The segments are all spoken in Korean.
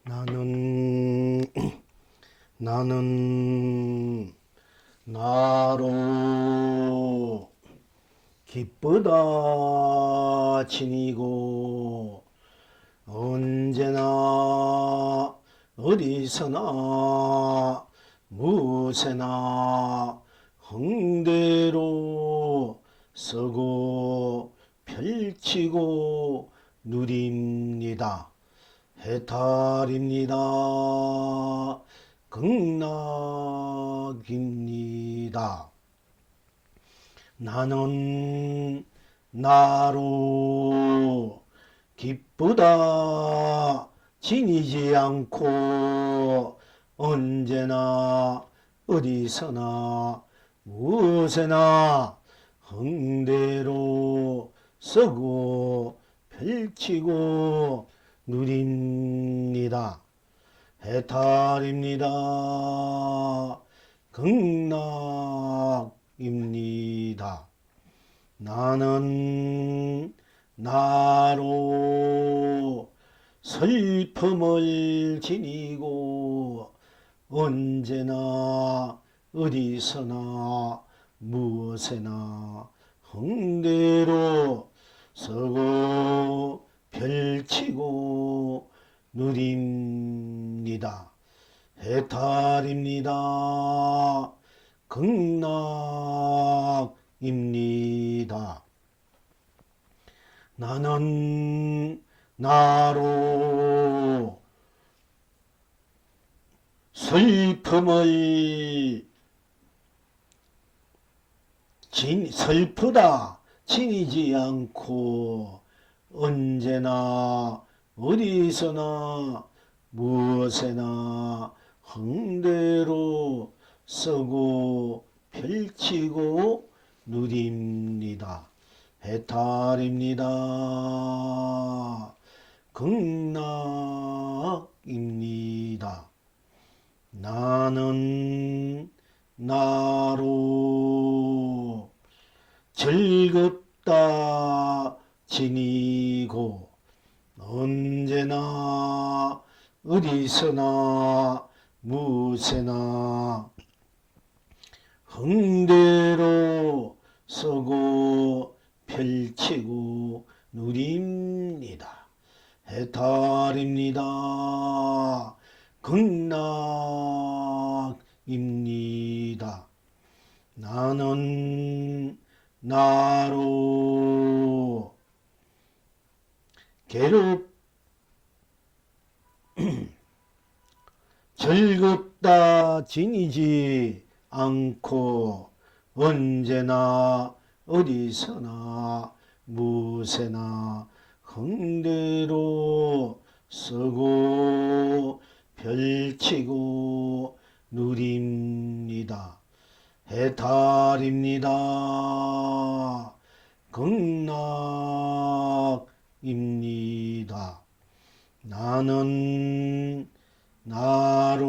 나는 나는 나로 기쁘다 지니고 언제나 어디서나 무엇에나 흥대로 서고 펼치고 누립니다. 해탈입니다. 극락입니다. 나는 나로 기쁘다 지니지 않고 언제나 어디서나 무엇에나 흥대로 서고 펼치고 누립니다. 해탈입니다. 극락입니다. 나는 나로 슬픔을 지니고 언제나 어디서나 무엇에나 흥대로 서고 펼치고 누립니다. 해탈입니다. 극락입니다. 나는 나로 슬프다 지니지 않고 언제나 어디서나 무엇에나 흥대로 서고 펼치고 누립니다. 해탈입니다. 극락입니다. 나는 나로 즐겁다 지니고 언제나 어디서나 무엇에나 흥대로 서고 펼치고 누립니다. 해탈입니다. 극락입니다. 나는 나로 즐겁다 지니지 않고 언제나 어디서나 무엇에나 흥대로 서고 펼치고 누립니다. 해탈입니다. 극락입니다. 나는 나로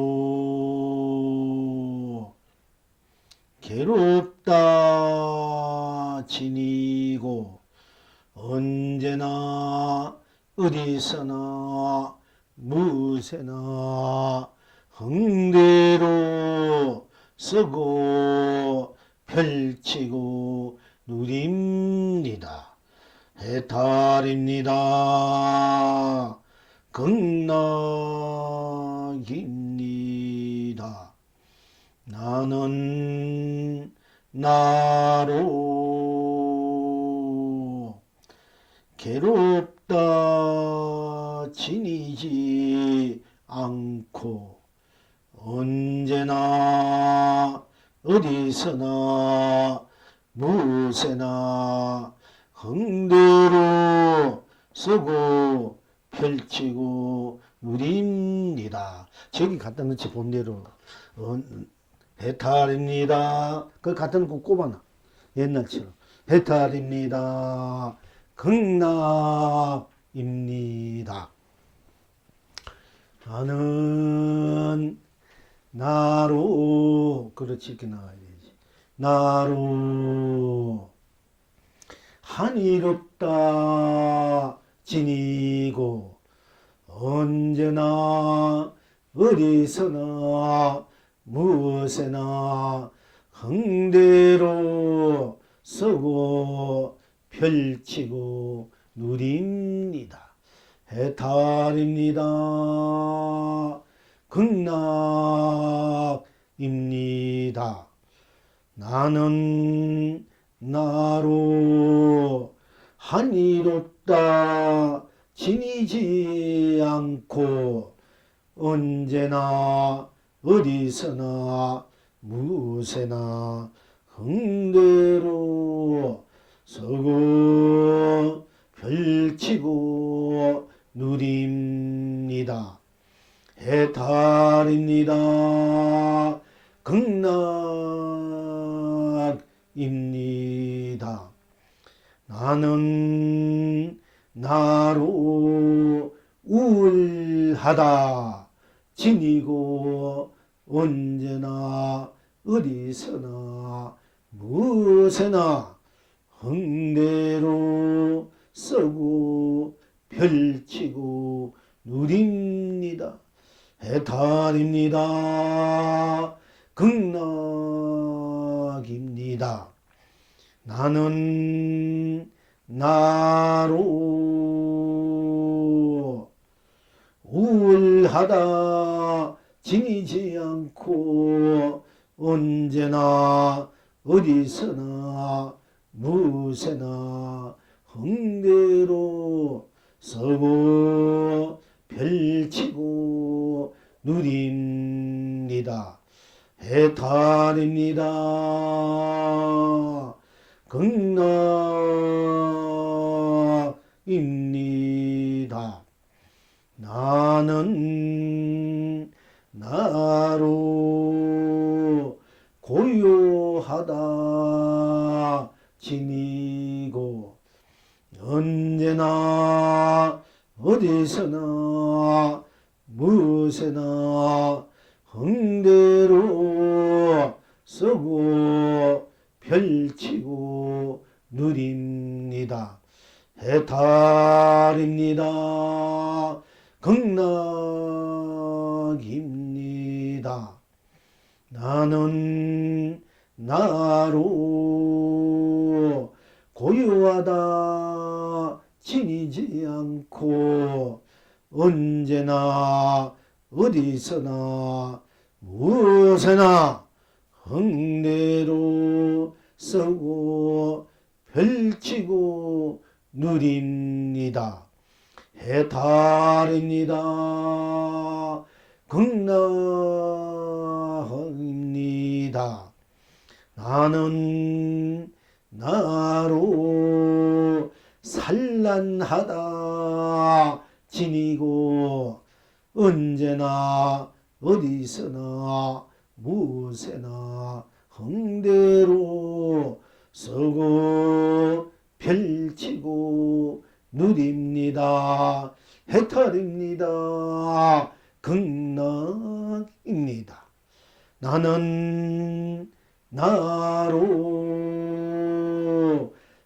괴롭다 지니고 언제나 어디서나 무엇에나 흥대로 서고 펼치고 누립니다. 해탈입니다. 극락입니다. 나는 나로 괴롭다 지니지 않고 언제나 어디서나 무엇에나 흥대로 서고 펼치고 누립니다. 저기 갖다 넣지 본대로 해탈입니다. 그 갖다 놓고 꼽아놔. 옛날처럼 해탈입니다. 극락입니다. 나는 나로 그렇지 이렇게 나와야 되지. 나로 한이롭다 지니고 언제나 어디서나 무엇에나 흥대로 서고 펼치고 누립니다. 해탈입니다. 극락입니다. 나는 나로 한이롭다 지니지 않고 언제나 어디서나 무엇에나 흥대로 서고 펼치고 누립니다. 해탈입니다. 극락입니다. 나는 나로 우울하다 지니고 언제나 어디서나 무엇에나 흥대로 서고 펼치고 누립니다. 해탈입니다. 극락입니다. 나는 나로 우울하다 지니지 않고 언제나 어디서나 무엇에나 흥대로 서고 펼치고 누립니다. 해탈입니다. 극락입니다. 나는 나로 고요하다 지니고 언제나 어디서나 무엇에나 흥대로 서고 펼치고 누립니다. 해탈입니다. 극락입니다. 나는 나로 고요하다 지니지 않고 언제나 어디서나 무엇에나 흥대로 서고 펼치고 누립니다. 해탈입니다. 극락입니다. 나는 나로 산란하다 지니고 언제나 어디서나 무엇에나 흥대로 서고 펼치고 누립니다. 해탈입니다. 극락입니다. 나는 나로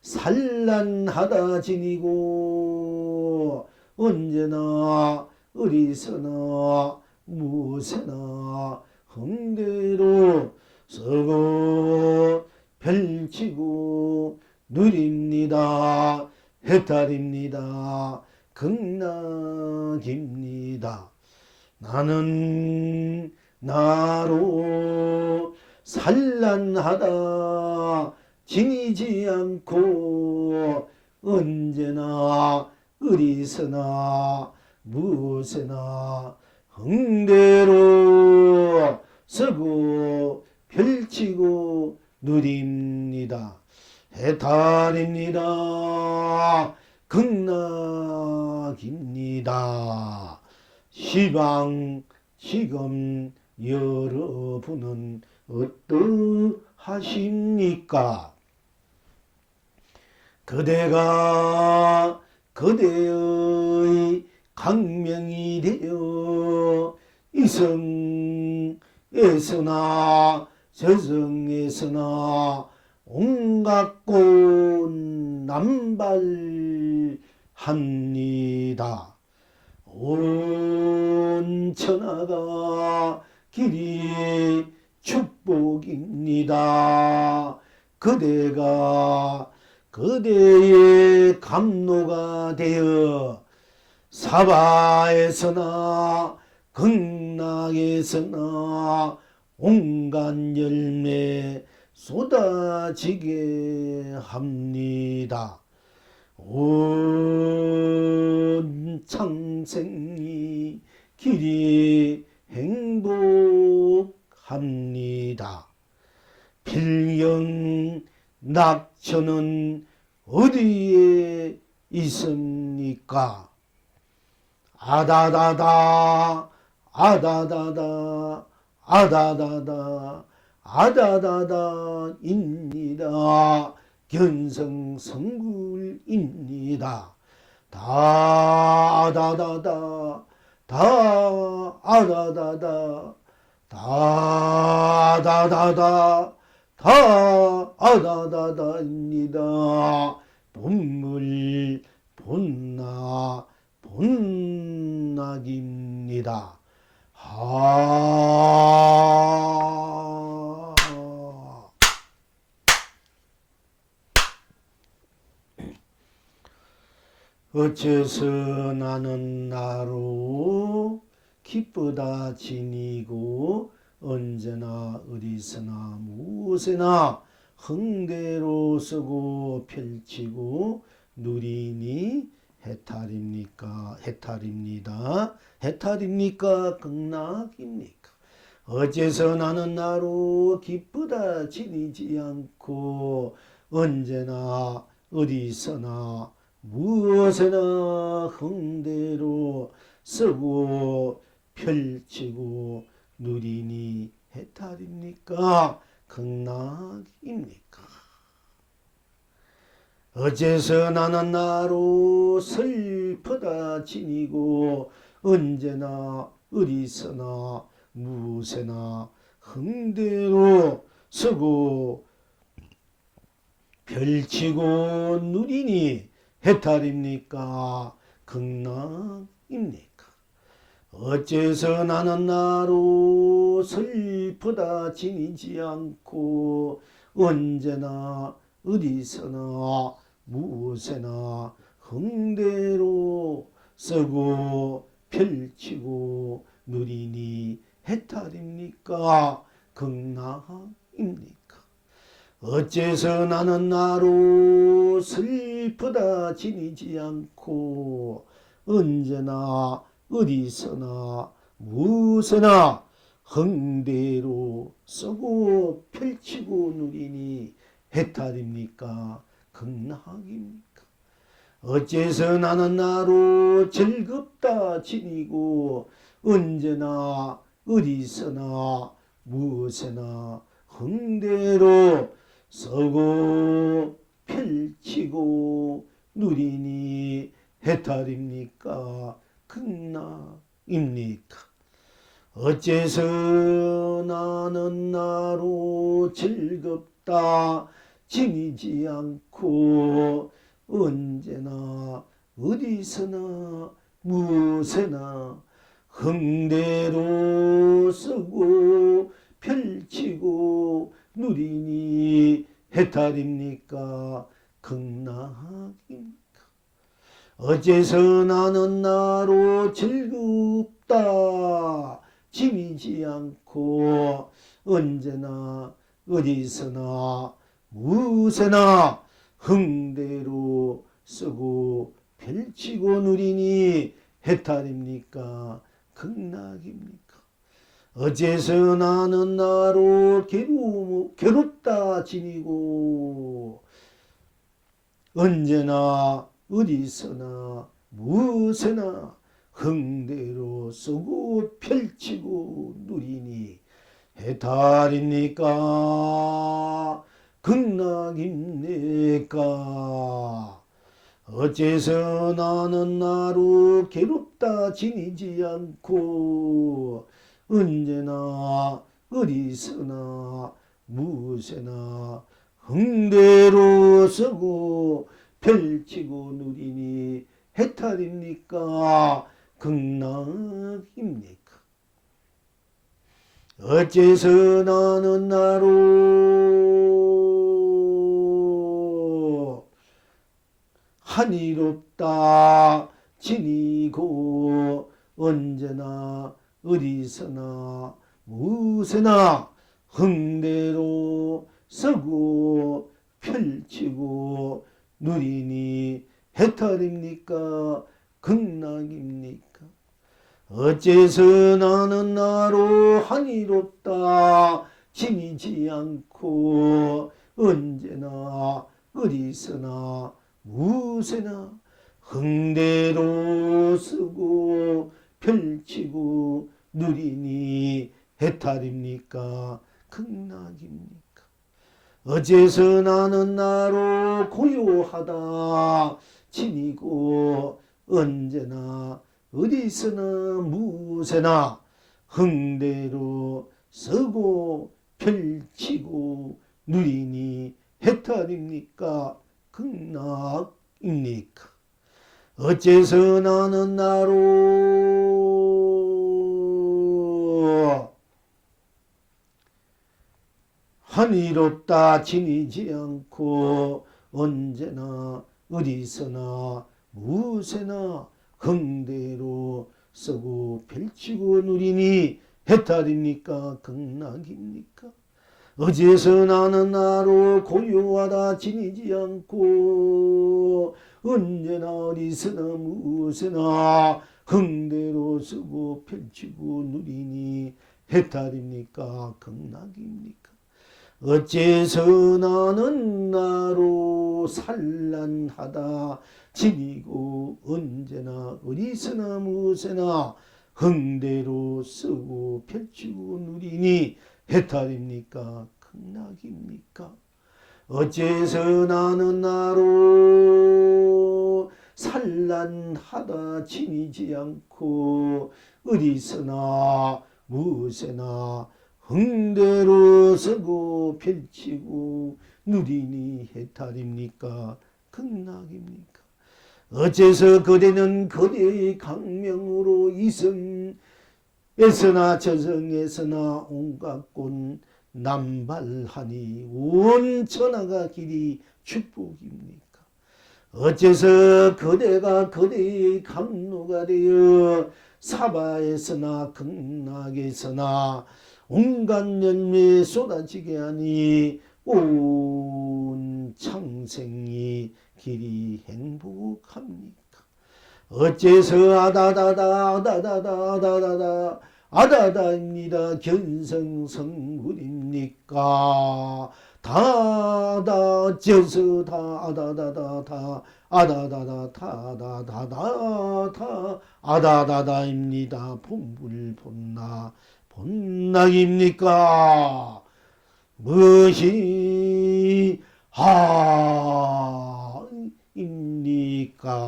산란하다 지니고 언제나 어디서나 무엇에나 흥대로 서고 펼치고 누립니다. 해탈입니다. 극락입니다. 나는 나로 산란하다 지니지 않고 언제나 어디서나 무엇에나 흥대로 서고 펼치고 누립니다. 해탈입니다. 극락입니다. 시방 지금 여러분은 어떠하십니까? 그대가 그대의 강명이 되어 이성에서나 저성에서나 온갖 꽃 남발합니다. 온 천하가 길이 축복입니다. 그대가 그대의 감로가 되어 사바에서나 극락에서나 온갖 열매 쏟아지게 합니다. 온 창생이 길이 행복합니다. 필경 낙천은 어디에 있습니까? 아다다다 아다다다 아다다다 아다다다입니다. 견성성굴입니다. 다다다다 다아다다다 다다다다 다아다다다입니다. 본물 본나 본낙입니다. 어째서 나는 나로 기쁘다 지니고 언제나 어디서나 무엇에나 흥대로 쓰고 펼치고 누리니 해탈입니까? 해탈입니다. 해탈입니까? 극락입니까? 어째서 나는 나로 기쁘다 지니지 않고 언제나 어디서나 무엇에나 흥대로 쓰고 펼치고 누리니 해탈입니까? 극락입니까? 어째서 나는 나로 슬프다 지니고 언제나 어디서나 무엇에나 흥대로 쓰고 펼치고 누리니 해탈입니까? 극락입니까? 어째서 나는 나로 슬프다 지니지 않고 언제나 어디서나 무엇에나 흥대로 쓰고 펼치고 누리니 해탈입니까? 극락입니까? 어째서 나는 나로 슬프다 지니지 않고 언제나 어디서나 무엇에나 흥대로 쓰고 펼치고 누리니 해탈입니까? 극락입니까? 어째서 나는 나로 즐겁다 지니고 언제나 어디서나 무엇에나 흥대로 서고 펼치고 누리니 해탈입니까? 극락입니까? 어째서 나는 나로 즐겁다 지니지 않고 언제나 어디서나 무엇에나 흥대로 쓰고 펼치고 누리니 해탈입니까? 극락입니까? 어째서 나는 나로 즐겁다 지니지 않고 언제나 어디서나 무엇에나 흥대로 쓰고 펼치고 누리니 해탈입니까? 극락입니까? 어째서 나는 나로 괴롭다 지니고 언제나 어디서나 무엇에나 흥대로 쓰고 펼치고 누리니 해탈입니까? 극락입니까? 어째서 나는 나로 괴롭다 지니지 않고 언제나 어디서나 무엇에나 흥대로 쓰고 펼치고 누리니 해탈입니까? 극락입니까? 어째서 나는 나로 한이롭다 지니고 언제나 어디서나 무엇에나 흥대로 서고 펼치고 누리니 해탈입니까? 극락입니까? 어째서 나는 나로 한이롭다 지니지 않고 언제나 어디서나 무엇에나 흥대로 쓰고 펼치고 누리니 해탈입니까? 극락입니까? 어째서 나는 나로 고요하다 지니고 언제나 어디서나 무엇에나 흥대로 서고 펼치고 누리니 해탈입니까? 극락입니까? 어째서 나는 나로 한이롭다 지니지 않고 언제나 어디서나 무엇에나 흥대로 쓰고 펼치고 누리니 해탈입니까? 극락입니까? 어째서 나는 나로 고요하다 지니지 않고 언제나 어디서나 무엇에나 흥대로 쓰고 펼치고 누리니 해탈입니까? 극락입니까? 어째서 나는 나로 산란하다 지니고 언제나 어디서나 무엇에나 흥대로 쓰고 펼치고 누리니 해탈입니까? 극락입니까? 어째서 나는 나로 산란하다 지니지 않고 어디서나 무엇에나 흥대로 서고 펼치고 누리니 해탈입니까? 극락입니까? 어째서 그대는 그대의 강명으로 이성에서나 저성에서나 온갖 곳 남발하니 온 천하가 길이 축복입니까? 어째서 그대가 그대의 감로가 되어 사바에서나 극락에서나 온갖 열매 쏟아지게 하니 온 창생이 길이 행복합니까? 어째서 아다다다 아다다입니다. 견성성불입니까? 다다 째서 다 아다다다 아다다다 다다다다다 아다다다입니다. 본불본나 본락입니까? 무엇이 하입니까?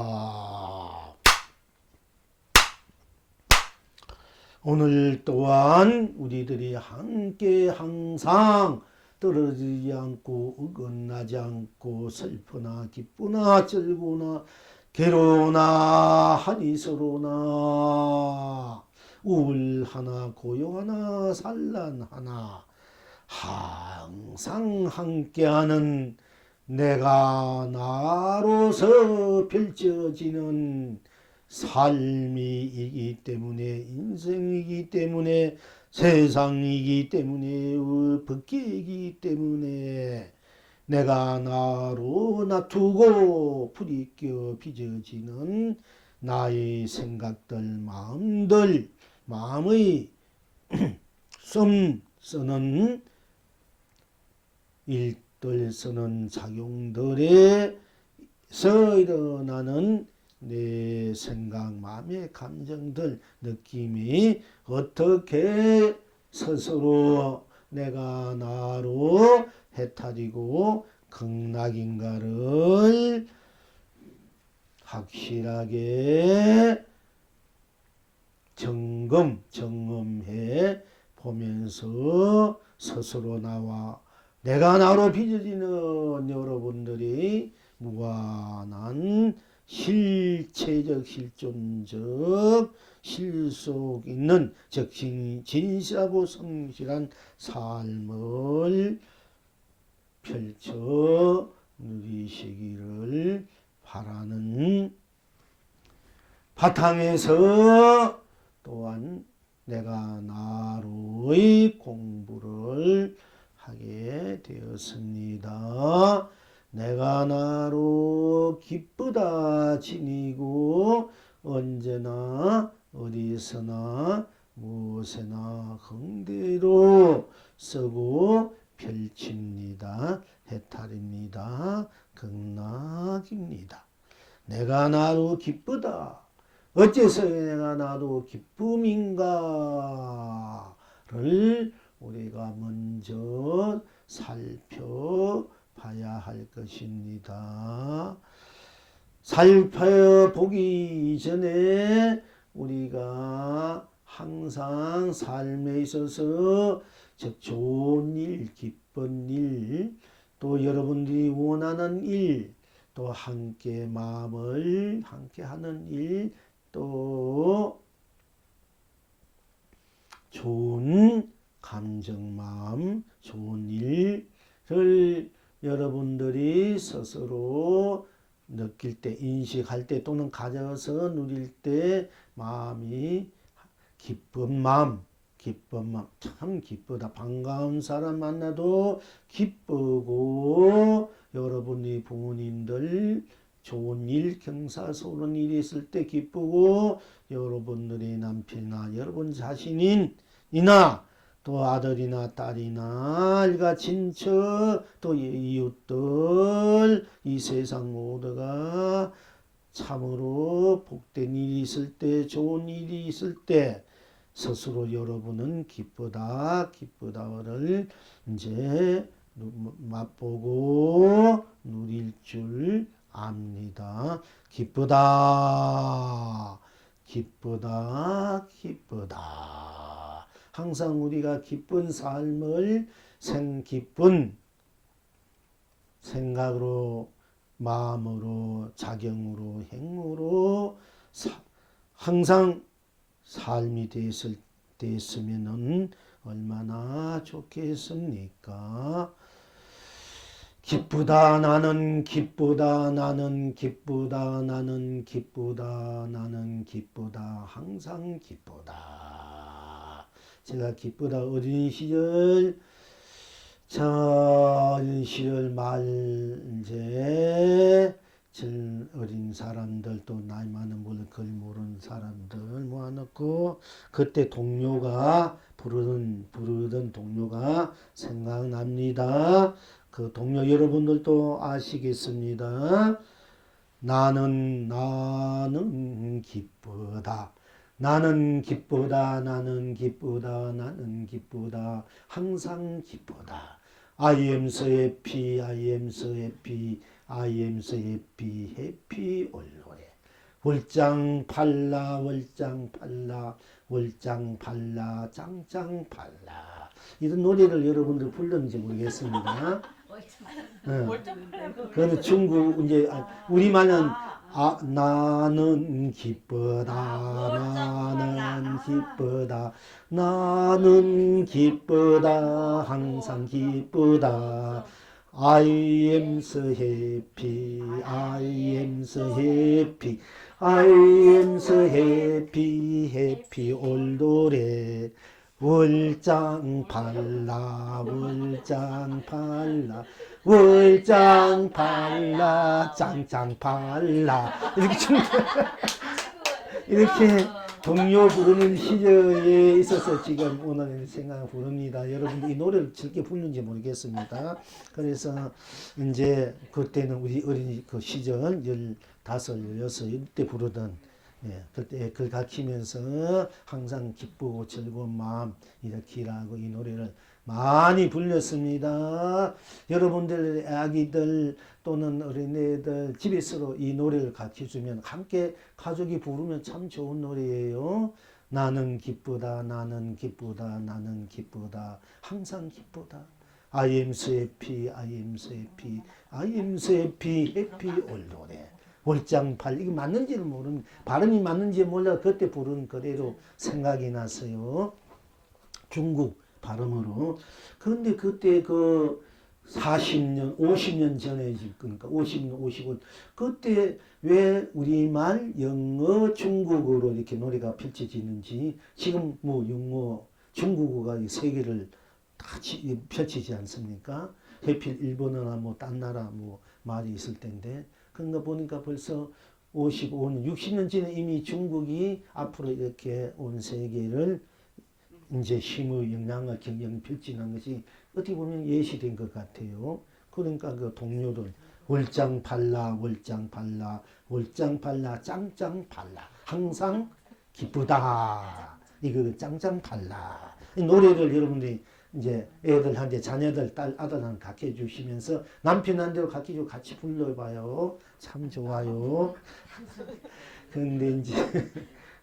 오늘 또한 우리들이 함께 항상 떨어지지 않고 어긋나지 않고 슬프나 기쁘나 즐거나 괴로우나 한이서로나 우울하나 고요하나 산란하나 항상 함께하는 내가 나로서 펼쳐지는 삶이기 때문에 인생이기 때문에 세상이기 때문에 법계이기 때문에 내가 나로 놔두고 불이 껴 빚어지는 나의 생각들 마음의 쓰는 일들 쓰는 작용들에서 일어나는 내 생각, 마음의 감정들, 느낌이 어떻게 스스로 내가 나로 해탈이고 극락인가를 확실하게 점검해 보면서 스스로 나와 내가 나로 빚어지는 여러분들이 무한한 실체적 실존적 실속 있는 즉 진실하고 성실한 삶을 펼쳐 누리시기를 바라는 바탕에서 또한 내가 나로의 공부를 하게 되었습니다. 내가 나로 기쁘다 지니고 언제나 어디서나 무엇에나 흥대로 쓰고 펼칩니다. 해탈입니다. 극락입니다. 내가 나로 기쁘다. 어째서 내가 나도 기쁨인가를 우리가 먼저 살펴봐야 할 것입니다. 살펴보기 전에 우리가 항상 삶에 있어서 즉 좋은 일, 기쁜 일, 또 여러분들이 원하는 일, 또 함께 마음을 함께 하는 일, 또 좋은 감정, 마음, 좋은 일을 여러분들이 스스로 느낄 때, 인식할 때 또는 가져서 누릴 때 마음이 기쁜 마음, 참 기쁘다. 반가운 사람 만나도 기쁘고 여러분이 부모님들 좋은 일, 경사스러운 일이 있을 때 기쁘고 여러분들의 남편이나 여러분 자신이나 또 아들이나 딸이나 일가 친척 또 이웃들 이 세상 모두가 참으로 복된 일이 있을 때 좋은 일이 있을 때 스스로 여러분은 기쁘다를 이제 맛보고 누릴 줄 압니다. 기쁘다. 항상 우리가 기쁜 삶을 기쁜 생각으로, 마음으로, 작용으로, 행으로 항상 삶이 됐으면 얼마나 좋겠습니까? 기쁘다 나는 기쁘다 항상 기쁘다. 제가 기쁘다 어린 시절 이제 어린 사람들 또 나이 많은 걸 모르는 사람들 모아놓고 그때 동료가 부르던 동료가 생각납니다. 그 동료 여러분들도 아시겠습니다. 나는 기쁘다. 항상 기쁘다. I am so happy, happy always. 월장 팔라, 짱짱 팔라. 이런 노래를 여러분들 불렀는지 모르겠습니다. 그거는 중국 이제 우리말은 나는 기쁘다, 항상 기쁘다. I am so happy, happy always. 월장 팔라, 짱짱 팔라. 이렇게 동요 부르는 시절에 있어서 지금 오늘 생각 부릅니다. 여러분들 이 노래를 즐겨 부르는지 모르겠습니다. 그래서 이제 그때는 우리 어린 그 시절 15, 16 이때 부르던 그때 글 가르치면서 항상 기쁘고 즐거운 마음 일으키라고 이 노래를 많이 불렸습니다. 여러분들 아기들 또는 어린애들 집에서 이 노래를 가르쳐주면 함께 가족이 부르면 참 좋은 노래예요. 나는 기쁘다, 항상 기쁘다. I am so happy, happy always. 월장팔 이게 맞는지는 모르는 발음이 맞는지 몰라 그때 부른 그대로 생각이 났어요. 중국 발음으로. 그런데 그때 그 40년, 50년 전에 그러니까 50년, 55 그때 왜 우리말, 영어, 중국어로 이렇게 노래가 펼쳐지는지 지금 뭐 영어, 중국어가 이 세계를 다 펼치지 않습니까? 해필 일본어나 뭐 딴 나라 뭐 말이 있을 텐데 그런가 보니까 벌써 55년, 60년 전에 이미 중국이 앞으로 이렇게 온 세계를 이제 힘의 영향을 경영 펼치는 것이 어떻게 보면 예시된 것 같아요. 그러니까 그 동료들 월장팔라 월장팔라 월장팔라 짱짱팔라 항상 기쁘다 이거 짱짱팔라 이 노래를 여러분들이 이제 애들한테 자녀들 딸 아들한테 가르쳐 주시면서 남편한테도 가르쳐 주고 같이 불러봐요. 참 좋아요. 근데 이제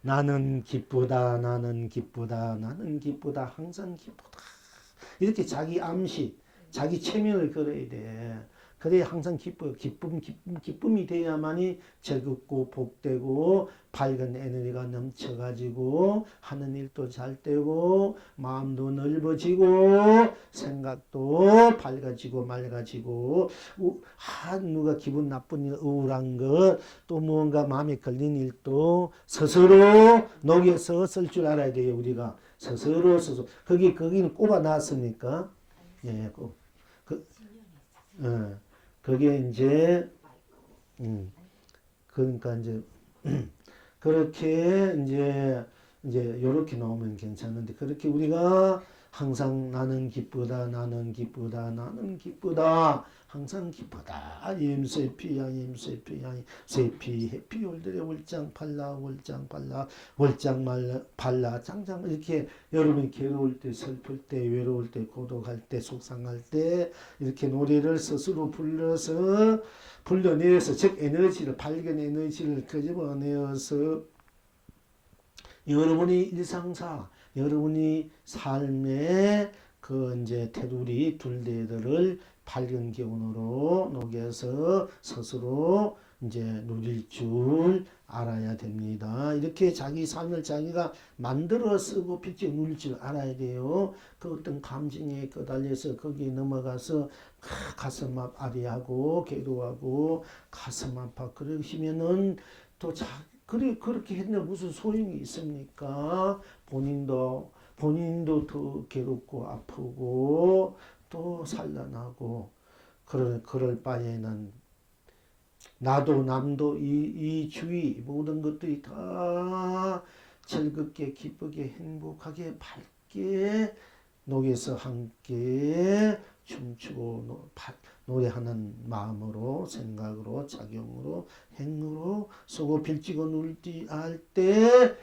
나는 기쁘다, 나는 기쁘다, 나는 기쁘다, 항상 기쁘다. 이렇게 자기 암시, 자기 체면을 걸어야 돼. 그래야 항상 기뻐요. 기쁨이 돼야만이 즐겁고 복되고 밝은 에너지가 넘쳐가지고 하는 일도 잘 되고 마음도 넓어지고 생각도 밝아지고 맑아지고 누가 기분 나쁜 일, 우울한 것 또 무언가 마음에 걸린 일도 스스로 녹여서 쓸 줄 알아야 돼요. 우리가 스스로 거기는 꼽아놨으니까 예, 그게 이제 그러니까 이제 그렇게 이제 요렇게 나오면 괜찮은데 그렇게 우리가 항상 나는 기쁘다 나는 기쁘다 나는 기쁘다 항상 기쁘다 임세피 양이 임세피 양이 세피 해피 올들의 월장팔라 월장팔라 월장팔라 짱짱 이렇게 여러분이 괴로울 때 슬플 때 외로울 때 고독할 때 속상할 때 이렇게 노래를 스스로 불러내어서 즉 에너지를 밝은 에너지를 끄집어내어서 여러분이 일상사 여러분이 삶의 그 이제 테두리 둘레들을 밝은 기운으로 녹여서 스스로 이제 누릴 줄 알아야 됩니다. 이렇게 자기 삶을 자기가 만들어 쓰고 빛에 누릴 줄 알아야 돼요. 그 어떤 감정에 끄달려서 거기에 넘어가서 가슴 아리하고 괴로워하고 가슴 아파 그러시면은 또 그렇게 했는데 무슨 소용이 있습니까? 본인도 더 괴롭고 아프고 또 산란하고 그럴 바에는 나도 남도 이 주위 모든 것들이 다 즐겁게 기쁘게 행복하게 밝게 녹여서 함께 춤추고 노래하는 마음으로 생각으로 작용으로 행으로 쏘고 빌지고 눌지 할 때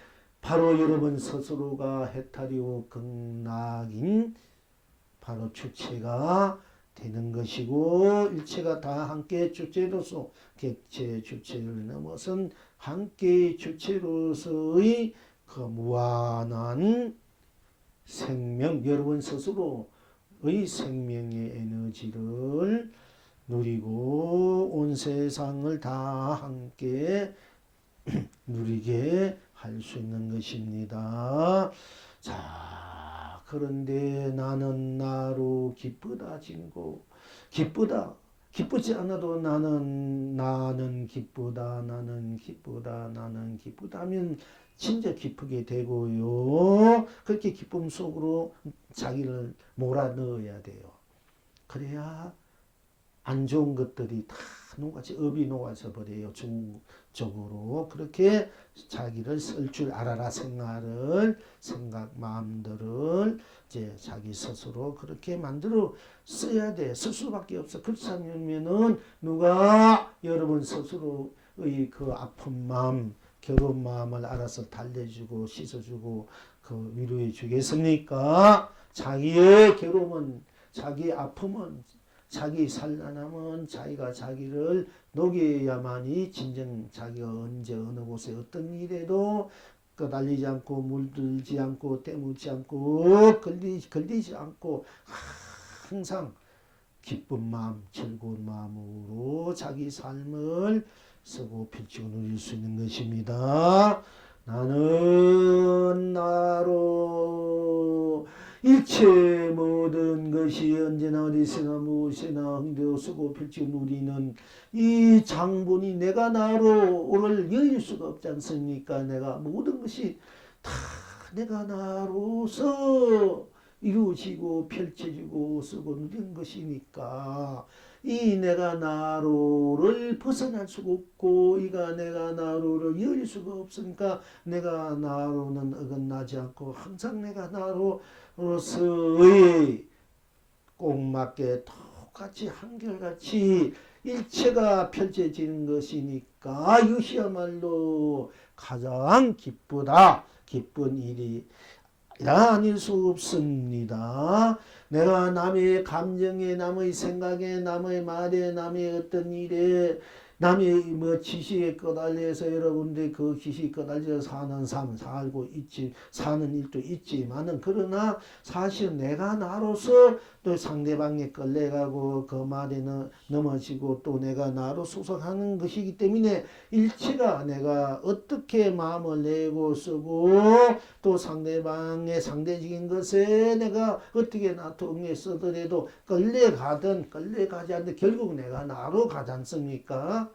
바로 여러분 스스로가 해탈이고 극락인 바로 주체가 되는 것이고 일체가 다 함께 주체로서 객체 주체를 넘어선 함께 주체로서의 그 무한한 생명 여러분 스스로의 생명의 에너지를 누리고 온 세상을 다 함께 누리게 할 수 있는 것입니다. 자, 그런데 나는 나로 기쁘다 진고 기쁘다 기쁘지 않아도 나는 기쁘다 나는 기쁘다 나는 기쁘다 하면 진짜 기쁘게 되고요. 그렇게 기쁨 속으로 자기를 몰아넣어야 돼요. 그래야 안 좋은 것들이 다 녹아서 업이 녹아져 버려요. 중적으로 그렇게 자기를 쓸 줄 알아라 생각 마음들을 이제 자기 스스로 그렇게 만들어 써야 돼. 쓸 수밖에 없어. 그렇지 않으면은 누가 여러분 스스로의 그 아픈 마음 괴로운 마음을 알아서 달래주고 씻어주고 그 위로해 주겠습니까? 자기의 괴로움은 자기의 아픔은 자기 산란함은 자기가 자기를 녹여야만이 진정 자기가 언제 어느 곳에 어떤 일에도 끄달리지 않고 물들지 않고 때묻지 않고 걸리지 않고 항상 기쁜 마음 즐거운 마음으로 자기 삶을 쓰고 펼치고 누릴 수 있는 것입니다. 나는 나로 일체 모든 것이 언제나 어디서나 무엇이나 흥대어 쓰고 펼치고 누리는 이 장본이 내가 나로 오늘 열릴 수가 없지 않습니까? 내가 모든 것이 다 내가 나로서 이루어지고 펼쳐지고 쓰고 누린 것이니까 이 내가 나로를 벗어날 수가 없고 이가 내가 나로를 열릴 수가 없으니까 내가 나로는 어긋나지 않고 항상 내가 나로서의 꼭 맞게 똑같이 한결같이 일체가 펼쳐지는 것이니까 이것이야말로 가장 기쁘다. 기쁜 일이 아닐 수 없습니다. 내가 남의 감정에, 남의 생각에, 남의 말에, 남의 어떤 일에, 남의 뭐 지시에 꺼달려서 여러분들 그 지시에 꺼달려 사는 삶 살고 있지, 사는 일도 있지만은 그러나 사실 내가 나로서 또 상대방에 끌려가고 그 말에 넘어지고 또 내가 나로 소속하는 것이기 때문에 일체가 내가 어떻게 마음을 내고 쓰고 또 상대방의 상대적인 것에 내가 어떻게 나통해 쓰더라도 끌려가든 끌려가지 않든 결국 내가 나로 가지 않습니까?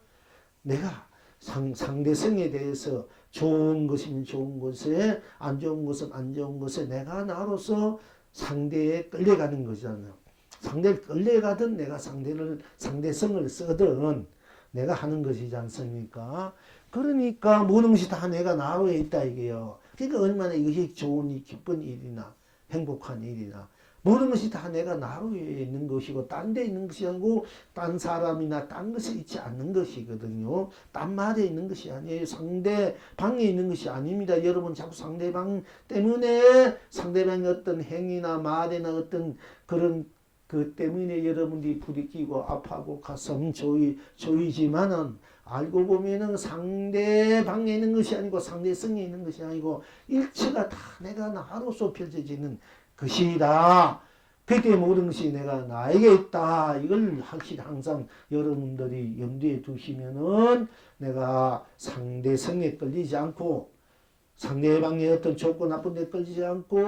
내가 상대성에 대해서 좋은 것이면 좋은 것에 안 좋은 것은 안 좋은 것에 내가 나로서 상대에 끌려가는 거잖아요. 상대를 끌려가든 내가 상대성을 쓰든 내가 하는 것이지 않습니까? 그러니까 모든 것이 다 내가 나로 있다 이게요. 그러니까 얼마나 이것이 좋은 일, 기쁜 일이나 행복한 일이나 모든 것이 다 내가 나로 있는 것이고 딴 데 있는 것이 아니고 딴 사람이나 딴 것에 있지 않는 것이거든요. 딴 말에 있는 것이 아니에요. 상대방에 있는 것이 아닙니다. 여러분 자꾸 상대방 때문에 상대방의 어떤 행위나 말이나 어떤 그런 그 때문에 여러분들이 부딪히고 아파하고 가슴 조이지만은 알고 보면은 상대방에 있는 것이 아니고 상대성에 있는 것이 아니고 일체가 다 내가 나로서 펼쳐지는 것이다. 그때 모든 것이 내가 나에게 있다. 이걸 확실히 항상 여러분들이 염두에 두시면은 내가 상대성에 끌리지 않고 상대방의 어떤 좋고 나쁜 데 끌리지 않고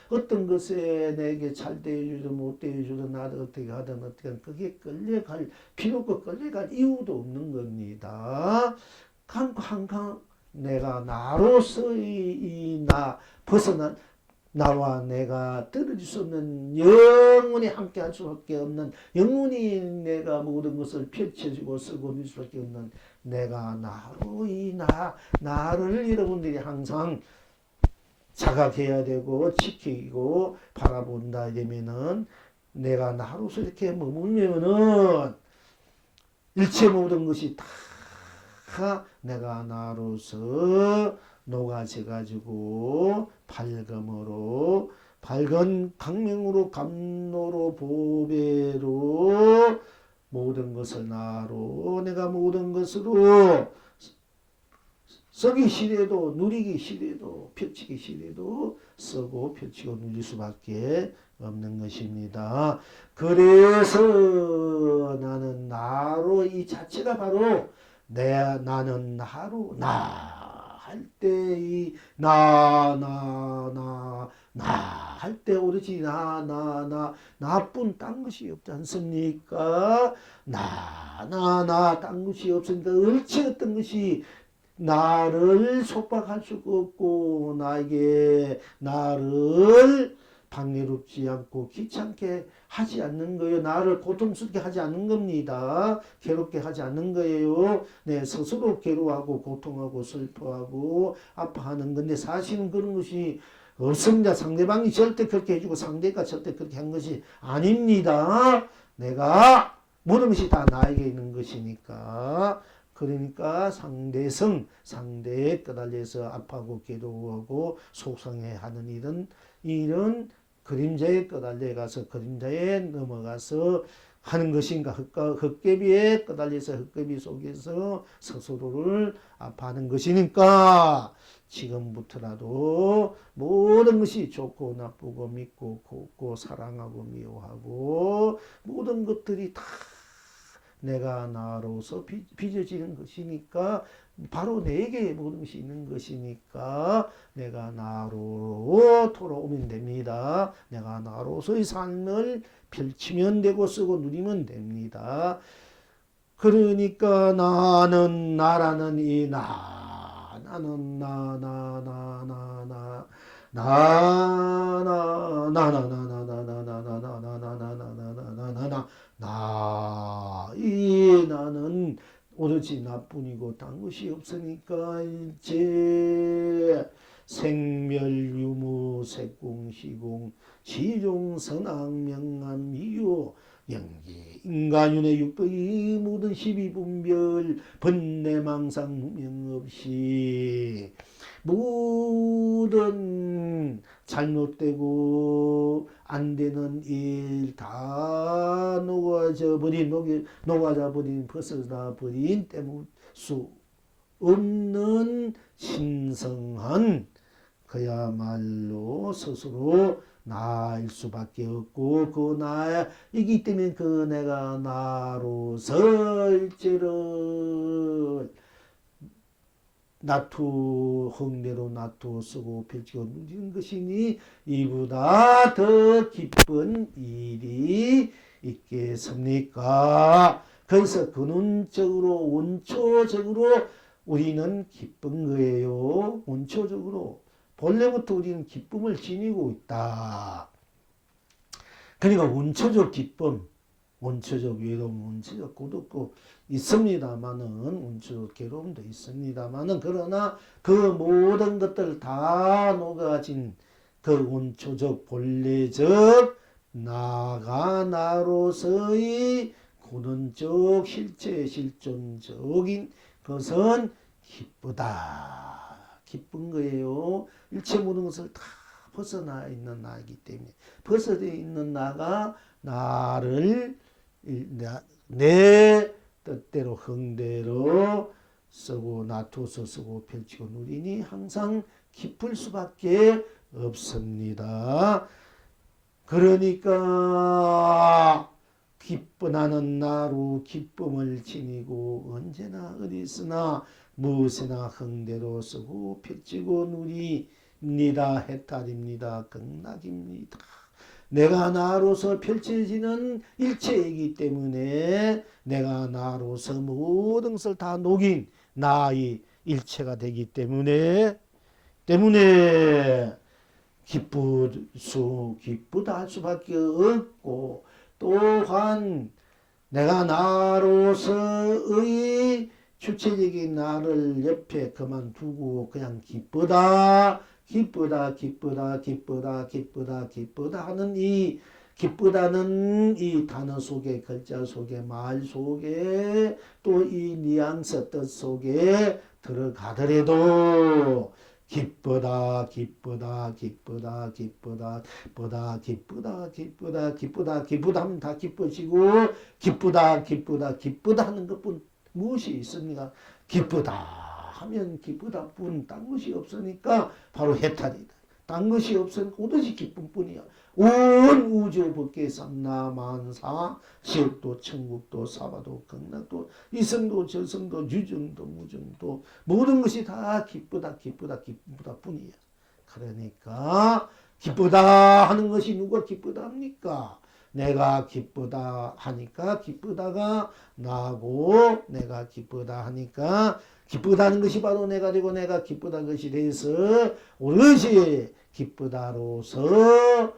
어떤 것에 내게 잘 대해주든 못 대해주든 나를 어떻게 하든 어떻게 하든 그게 끌려갈 필요 없고 끌려갈 이유도 없는 겁니다. 항상 내가 나로서의 나 벗어난 나와 내가 떨어질 수 없는 영원히 함께 할 수밖에 없는 영원히 내가 모든 것을 펼쳐주고 쓰고 늘 수밖에 없는 내가 나로 이 나를 여러분들이 항상 자각해야 되고 지키고 바라본다 이러면은 내가 나로서 이렇게 머물면은 일체 모든 것이 다 내가 나로서 녹아져 가지고 밝음으로 밝은 강명으로 감로로 보배로 모든 것을 나로 내가 모든 것으로 쓰기 싫어도 누리기 싫어도 펼치기 싫어도 쓰고 펼치고 누릴 수밖에 없는 것입니다. 그래서 나는 나로 이 자체가 바로 나는 나로 나 할 때 이 할 때 오로지 나뿐 딴 것이 없지 않습니까? 딴 것이 없으니까 일체 어떤 것이 나를 속박할 수가 없고 나를 방해롭지 않고 귀찮게 하지 않는 거예요. 나를 고통스럽게 하지 않는 겁니다. 괴롭게 하지 않는 거예요. 네, 스스로 괴로워하고 고통하고 슬퍼하고 아파하는 건데 사실은 그런 것이 없습니다. 상대방이 절대 그렇게 해주고 상대가 절대 그렇게 한 것이 아닙니다. 내가 모든 것이 다 나에게 있는 것이니까. 그러니까 상대에 떠달려서 아파하고 괴로워하고 속상해하는 이런 그림자에 떠달려 가서 그림자에 넘어가서 하는 것인가 헛개비에 떠달려서 헛개비 속에서 스스로를 아파하는 것이니까 지금부터라도 모든 것이 좋고 나쁘고 믿고 곱고 사랑하고 미워하고 모든 것들이 다 내가 나로서 빚어지는 것이니까 바로 내게 모든 것이 있는 것이니까 내가 나로 돌아오면 됩니다. 내가 나로서의 삶을 펼치면 되고 쓰고 누리면 됩니다. 그러니까 나는 나라는 이 나는 이 나는 오로지 나뿐이고 딴 것이 없으니까 일체 생멸유무 색공시공 시종선악명암미유 영기 인간윤회 육도이 모든 시비분별 번뇌망상 무명없이 모든 잘못되고 안 되는 일 다 녹아져 버린 벗어나 버린 때문 수 없는 신성한 그야말로 스스로 나일 수밖에 없고 그 나이기 때문에 그 내가 나로설지를 나투 흥대로 나투 쓰고 펼치고 누리는 것이니 이보다 더 기쁜 일이 있겠습니까? 그래서 근원적으로 원초적으로 우리는 기쁜 거예요. 원초적으로 본래부터 우리는 기쁨을 지니고 있다. 그러니까 원초적 기쁨, 원초적 외로움, 원초적 고독도 있습니다만은 원초적 괴로움도 있습니다만은 그러나 그 모든 것들 다 녹아진 그 원초적 본래적 나가 나로서의 고론적 실체 실존적인 것은 기쁘다. 기쁜 거예요. 일체 모든 것을 다 벗어나 있는 나이기 때문에 벗어져 있는 나가 나를 내 뜻대로 흥대로 쓰고 놔둬서 쓰고 펼치고 누리니 항상 기쁠 수밖에 없습니다. 그러니까 기뻐하는 나로 기쁨을 지니고 언제나 어디서나 무엇이나 흥대로 쓰고 펼치고 누립니다. 해탈입니다. 극락입니다. 내가 나로서 펼쳐지는 일체이기 때문에 내가 나로서 모든 것을 다 녹인 나의 일체가 되기 때문에 기쁘다 할 수밖에 없고 또한 내가 나로서의 주체적인 나를 옆에 그만두고 그냥 기쁘다 하는 이 기쁘다는 이 단어 속에 글자 속에 말 속에 또 이 뉘앙스 뜻 속에 들어가더라도 기쁘다 하면 다 기뻐지고 기쁘다 하는 것뿐 무엇이 있습니까? 기쁘다 하면 기쁘다뿐 딴 것이 없으니까 바로 해탈이다. 딴 것이 없으니까 오로지 기쁨뿐이야. 온 우주 법계 삼라만사 지옥도 천국도 사바도 극락도 이성도 저성도 유정도 무정도 모든 것이 다 기쁘다 뿐이야. 그러니까 기쁘다 하는 것이 누가 기쁘다 합니까? 내가 기쁘다 하니까 기쁘다가 나고 내가 기쁘다 하니까 기쁘다는 것이 바로 내가 되고 내가 기쁘다 것이 돼서 오롯이 기쁘다로서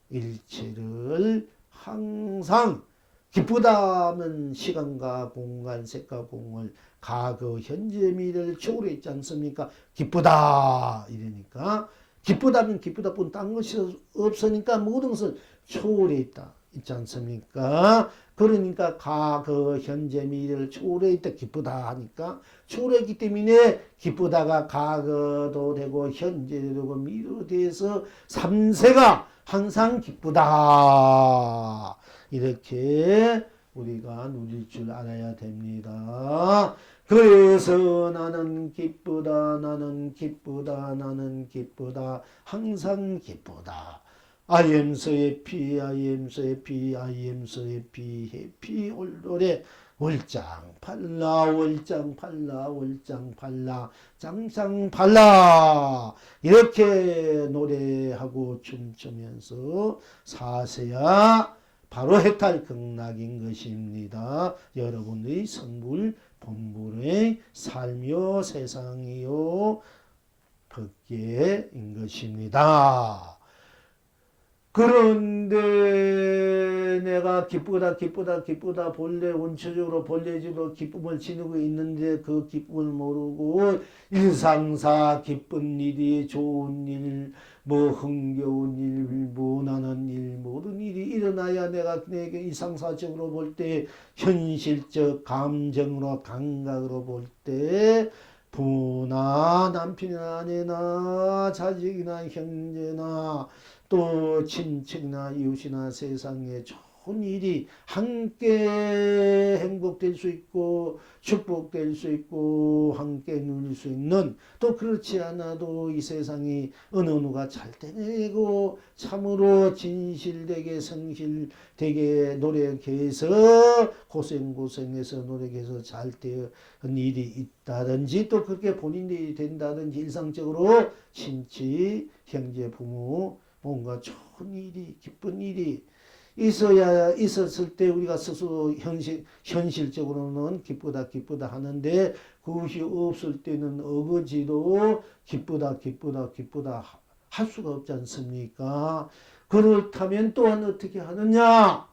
일체를 항상 기쁘다 하면 시간과 공간, 색과 공을 과거, 현재, 미래를 초월했지 않습니까? 기쁘다 이러니까 기쁘다면 기쁘다뿐 딴 것이 없으니까 모든 것을 초월했다 있지 않습니까? 그러니까 과거, 현재, 미래를 초월했다 기쁘다 하니까 초월했기 때문에 기쁘다가 과거도 되고 현재도 되고 미래도 돼서 삼세가 항상 기쁘다 이렇게 우리가 누릴 줄 알아야 됩니다. 그래서 나는 기쁘다 항상 기쁘다 I am so happy, I am so happy, I am so happy, happy 올노래 월장 팔라 월장 팔라 월장 팔라 장장 팔라 이렇게 노래하고 춤추면서 사세야 바로 해탈 극락인 것입니다. 여러분의 성불 본불의 삶이요 세상이요 법계인 것입니다. 그런데 내가 기쁘다 기쁘다 기쁘다 본래 원초적으로 본래적으로 기쁨을 지니고 있는데 그 기쁨을 모르고 일상사 기쁜 일이 좋은 일 뭐 흥겨운 일 무난한 일 모든 일이 일어나야 내가 내게 일상사적으로 볼 때 현실적 감정으로 감각으로 볼 때 부나 남편이나 아내나 자식이나 형제나 또 친척이나 이웃이나 세상에 좋은 일이 함께 행복될 수 있고 축복될 수 있고 함께 누릴 수 있는 또 그렇지 않아도 이 세상이 어느 누가 잘 되고 참으로 진실되게 성실되게 노력해서 고생해서 노력해서 잘 되는 일이 있다든지 또 그렇게 본인이 된다든지 일상적으로 친치 형제 부모 뭔가 좋은 일이 기쁜 일이 있었을 때 우리가 스스로 현실적으로는 기쁘다 기쁘다 하는데 그것이 없을 때는 어거지로 기쁘다 할 수가 없지 않습니까? 그렇다면 또한 어떻게 하느냐?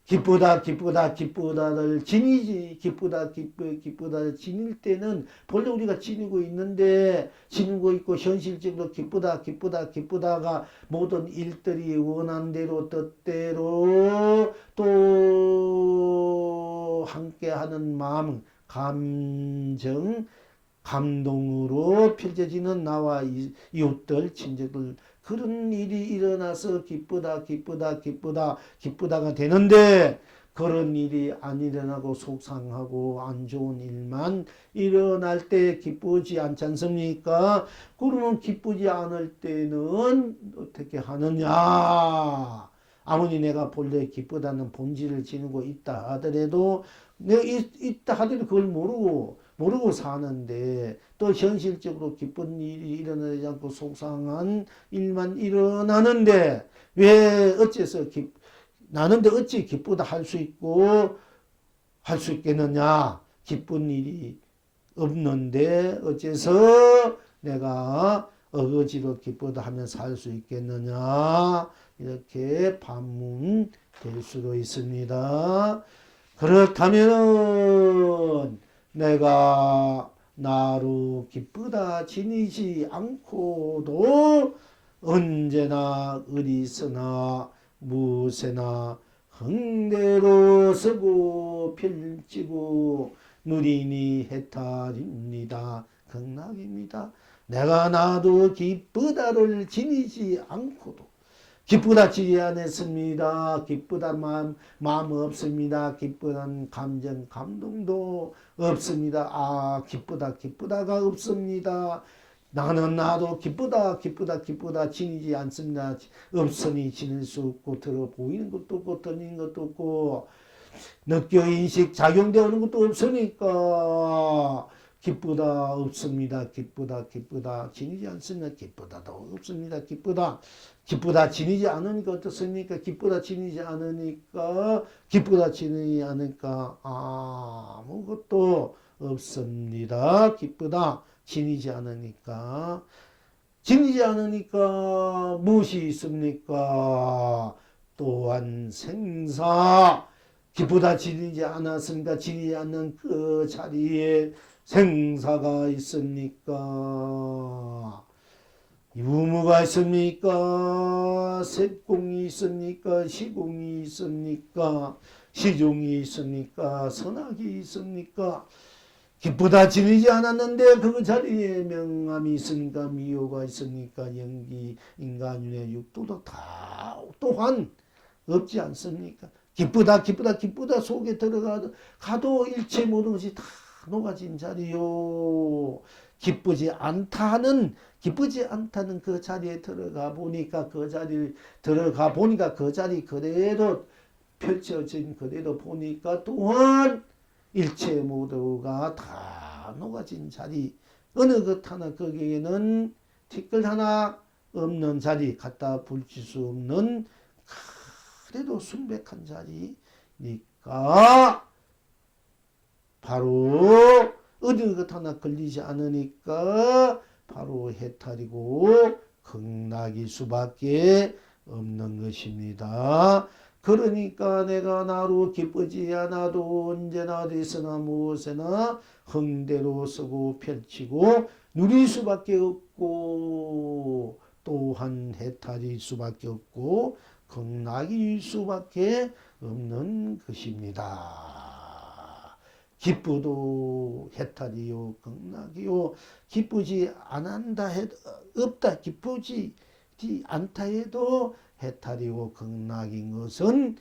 기쁘다를 지니지 기쁘다를 지닐 때는 본래 우리가 지니고 있는데 지니고 있고 현실적으로 기쁘다가 모든 일들이 원한대로 뜻대로 또 함께하는 마음 감정 감동으로 펼쳐지는 나와 이웃들 친척들 그런 일이 일어나서 기쁘다가 되는데 그런 일이 안 일어나고 속상하고 안 좋은 일만 일어날 때 기쁘지 않지 않습니까? 그러면 기쁘지 않을 때는 어떻게 하느냐? 아무리 내가 본래 기쁘다는 본질을 지니고 있다 하더라도 내가 있다 하더라도 그걸 모르고 사는데 또 현실적으로 기쁜 일이 일어나지 않고 속상한 일만 일어나는데 왜 어째서 나는데 어찌 기쁘다 할 수 있고 할 수 있겠느냐? 기쁜 일이 없는데 어째서 내가 어거지로 기쁘다 하면 살 수 있겠느냐? 이렇게 반문될 수도 있습니다. 그렇다면 내가 나로 기쁘다 지니지 않고도 언제나 어디서나 무엇에나 흥대로 서고 펼치고 누리니 해탈입니다. 극락입니다. 내가 나도 기쁘다를 지니지 않고도 기쁘다 지지 않았습니다. 기쁘다 마음 없습니다. 기쁘다는 감정 감동도 없습니다. 아 기쁘다가 없습니다. 나도 기쁘다 지니지 않습니다. 없으니 지닐 수 없고 들어 보이는 것도 없고 들리는 것도 없고 느껴 인식 작용되는 것도 없으니까 기쁘다 없습니다. 기쁘다 지니지 않습니다. 기쁘다도 없습니다. 기쁘다 지니지 않으니까 어떻습니까? 기쁘다 지니지 않으니까 아무것도 없습니다. 기쁘다 지니지 않으니까 무엇이 있습니까? 또한 생사 기쁘다 지니지 않았습니까? 지니지 않는 그 자리에 생사가 있습니까? 유무가 있습니까? 색공이 있습니까? 시공이 있습니까? 시종이 있습니까? 선악이 있습니까? 기쁘다 지니지 않았는데 그 자리에 명암이 있으니까 미호가 있으니까 연기 인간윤회 육도도 다 또한 없지 않습니까? 기쁘다 속에 가도 일체 모든 것이 다 녹아진 자리요. 기쁘지 않다 하는 기쁘지 않다는 그 자리에 들어가 보니까 그 자리 그대로 펼쳐진 그대로 보니까 또한 일체 모두가 다 녹아진 자리, 어느 것 하나 거기에는 티끌 하나 없는 자리, 갖다 붙일 수 없는 그래도 순백한 자리니까 바로 어느 것 하나 걸리지 않으니까 바로 해탈이고 극락일 수밖에 없는 것입니다. 그러니까 내가 나로 기쁘지 않아도 언제나 어디서나 무엇에나 흥대로 쓰고 펼치고 누릴 수밖에 없고 또한 해탈일 수밖에 없고 극락일 수밖에 없는 것입니다. 기쁘도 해탈이요 극락이요. 기쁘지 않는다 해도 없다, 기쁘지 않다 해도 해탈이고 극락인 것은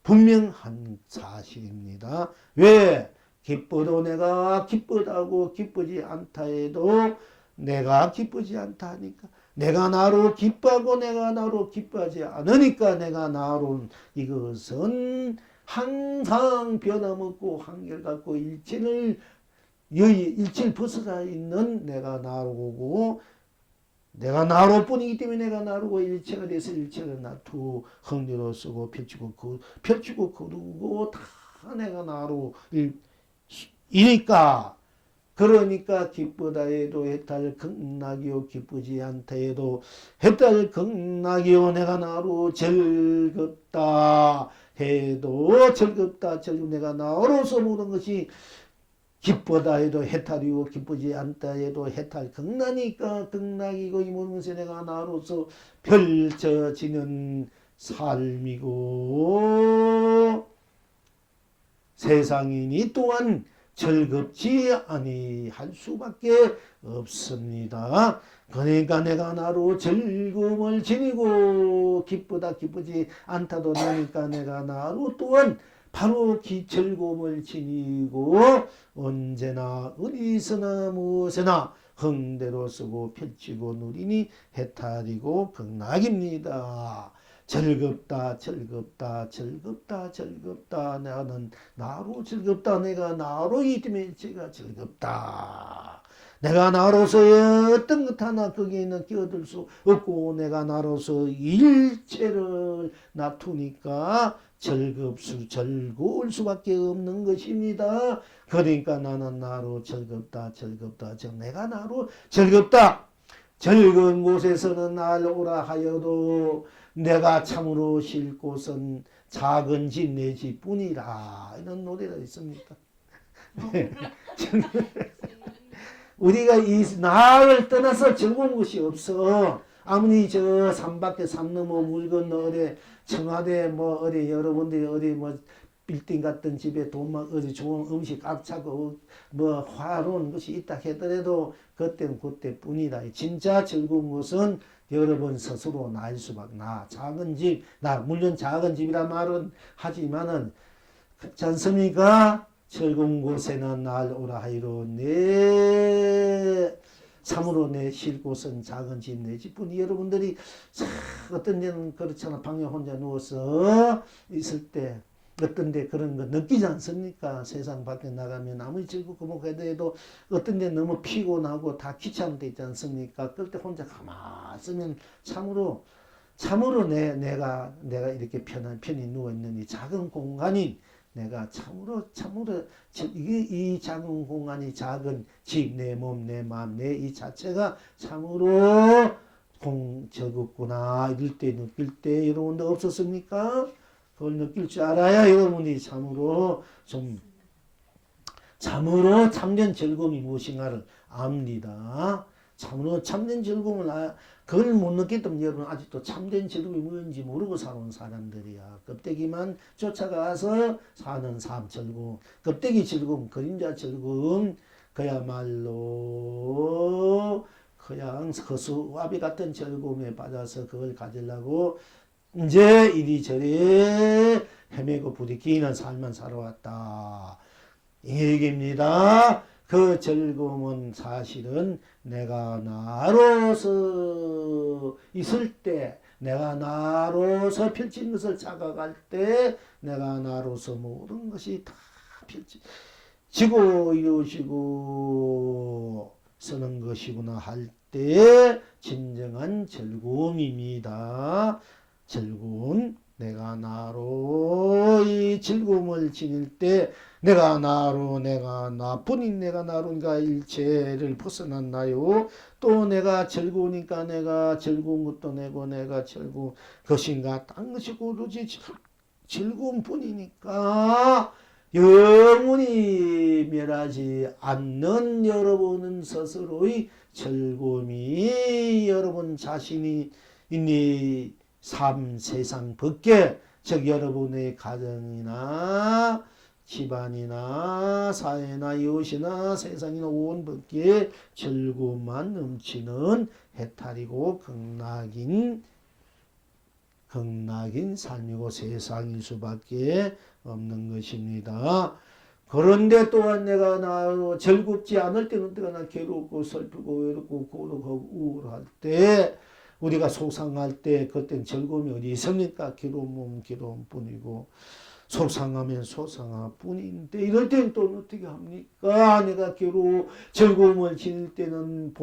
분명한 사실입니다. 왜? 기뻐도 내가 기쁘다고 기쁘지 않다 해도 내가 기쁘지 않다 하니까, 내가 나로 기뻐하고 내가 나로 기뻐하지 않으니까 내가 나로, 이것은 항상 변함없고 한결같고 일체를 벗어나 있는 내가 나로고, 내가 나로뿐이기 때문에 내가 나로고 일체가 돼서 일체를 나투 흥리로 쓰고 펼치고 거두고 다 내가 나로 이니까, 그러니까 기쁘다 해도 해탈 극락이요 기쁘지 않다 해도 해탈 극락이요 내가 나로 즐겁다 해도 즐겁다 내가 나로서 모든 것이 기쁘다 해도 해탈이고 기쁘지 않다 해도 해탈 극락이니까 극락이고 이 모든 것이 내가 나로서 펼쳐지는 삶이고 세상이니 또한 즐겁지 아니할 수밖에 없습니다. 그러니까 내가 나로 즐거움을 지니고 기쁘다 기쁘지 않다도 나니까 내가 나로 또한 바로 즐거움을 지니고 언제나 어디서나 무엇에나 흥대로 쓰고 펼치고 누리니 해탈이고 극락입니다. 즐겁다 나는 나로 즐겁다. 내가 나로이기 때문에 제가 즐겁다. 내가 나로서의 어떤 것 하나 거기에는 끼어들 수 없고 내가 나로서 일체를 놔두니까 즐거울 수밖에 없는 것입니다. 그러니까 나는 나로 즐겁다. 내가 나로 즐겁다. 즐거운 곳에서는 날 오라 하여도 내가 참으로 쉴 곳은 작은 집 내 집뿐이라, 이런 노래가 있습니다. 우리가 이 나를 떠나서 즐거운 것이 없어. 아무리 저 산밖에 산 넘어 물 건너 어디 청와대 뭐 어디 여러분들이 어디 뭐 빌딩 같은 집에 돈만 어디 좋은 음식 꽉 차고 뭐 화로운 것이 있다 하더라도 그때는 그때뿐이다. 진짜 즐거운 것은 여러분 스스로 나일 수밖에. 작은 집, 물론 작은 집이란 말은 하지만은 그렇지 않습니까? 즐거운 곳에는 날 오라 하이로 참으로 내 쉴 곳은 작은 집 내 집뿐이. 여러분들이 어떤 데는 그렇잖아. 방에 혼자 누워서 있을 때 어떤 데 그런 거 느끼지 않습니까? 세상 밖에 나가면 아무리 즐겁고 뭐 해도 어떤 데 너무 피곤하고 다 귀찮은 데 있지 않습니까? 그럴 때 혼자 가만히 있으면 참으로 내가 이렇게 편히 누워있는 이 작은 공간이 내가 참으로 이 작은 공간이 작은 집, 내 몸, 내 마음, 내 이 자체가 참으로 즐겁구나 이럴 때 느낄 때 여러분들 없었습니까? 그걸 느낄 줄 알아야 여러분이 참으로 참된 즐거움이 무엇인가를 압니다. 참으로 참된 즐거움을 그걸 못 느꼈다면 여러분 아직도 참된 즐거움이 뭔지 모르고 살아온 사람들이야. 껍데기만 쫓아가서 사는 삶 즐거움, 껍데기 즐거움, 그림자 즐거움, 그야말로 그냥 허수아비 같은 즐거움에 빠져서 그걸 가지려고 이제 이리저리 헤매고 부딪히는 삶만 살아왔다. 이 얘기입니다. 그 즐거움은 사실은 내가 나로서 있을 때, 내가 나로서 펼친 것을 자각할 때, 내가 나로서 모든 것이 다 펼치고 이루어지고 쓰는 것이구나 할 때 진정한 즐거움입니다. 즐거운 내가 나로 이 즐거움을 지닐 때 내가 나로 내가 나뿐인 내가 나로니까 일체를 벗어났나요? 또 내가 즐거우니까 내가 즐거운 것도 내고 내가 즐거운 것인가? 딴 것이 오로지 즐거운 뿐이니까 영원히 멸하지 않는 여러분 스스로의 즐거움이 여러분 자신이 있니 삶 세상 밖에 즉 여러분의 가정이나 집안이나 사회나 이웃이나 세상이나 온 밖에 즐거움만 넘치는 해탈이고 극락인 삶이고 세상일 수밖에 없는 것입니다. 그런데 또한 내가 나 즐겁지 않을 때는 나 괴롭고 슬프고 외롭고 고독하고 우울할 때 우리가 속상할 때 그땐 즐거움이 어디 있습니까? 괴로움은 괴로움뿐이고 속상하면 속상할 뿐인데 이럴 때는 또 어떻게 합니까? 내가 즐거움을 지닐 때는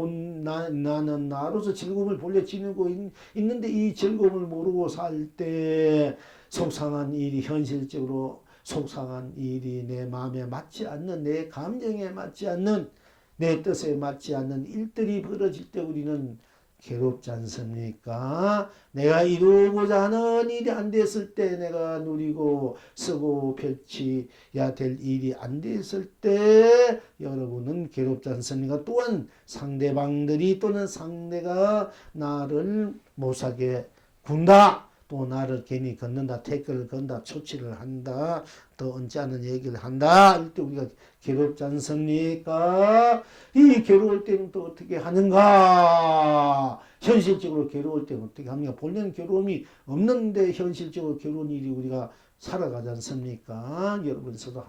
나는 나로서 즐거움을 본래 지니고 있는데 이 즐거움을 모르고 살 때 속상한 일이 현실적으로 속상한 일이 내 마음에 맞지 않는 내 감정에 맞지 않는 내 뜻에 맞지 않는 일들이 벌어질 때 우리는 괴롭지 않습니까? 내가 이루고자 하는 일이 안 됐을 때 내가 누리고 쓰고 펼쳐야 될 일이 안 됐을 때 여러분은 괴롭지 않습니까? 또한 상대방들이 또는 상대가 나를 못사게 군다. 또 나를 괜히 걷는다, 태클을 건다, 초치를 한다, 또 얹지 않은 얘기를 한다. 이때 우리가 괴롭지 않습니까? 이 괴로울 때는 또 어떻게 하는가? 현실적으로 괴로울 때는 어떻게 합니까? 본래는 괴로움이 없는데 현실적으로 괴로운 일이 우리가 살아가지 않습니까? 여러분 저도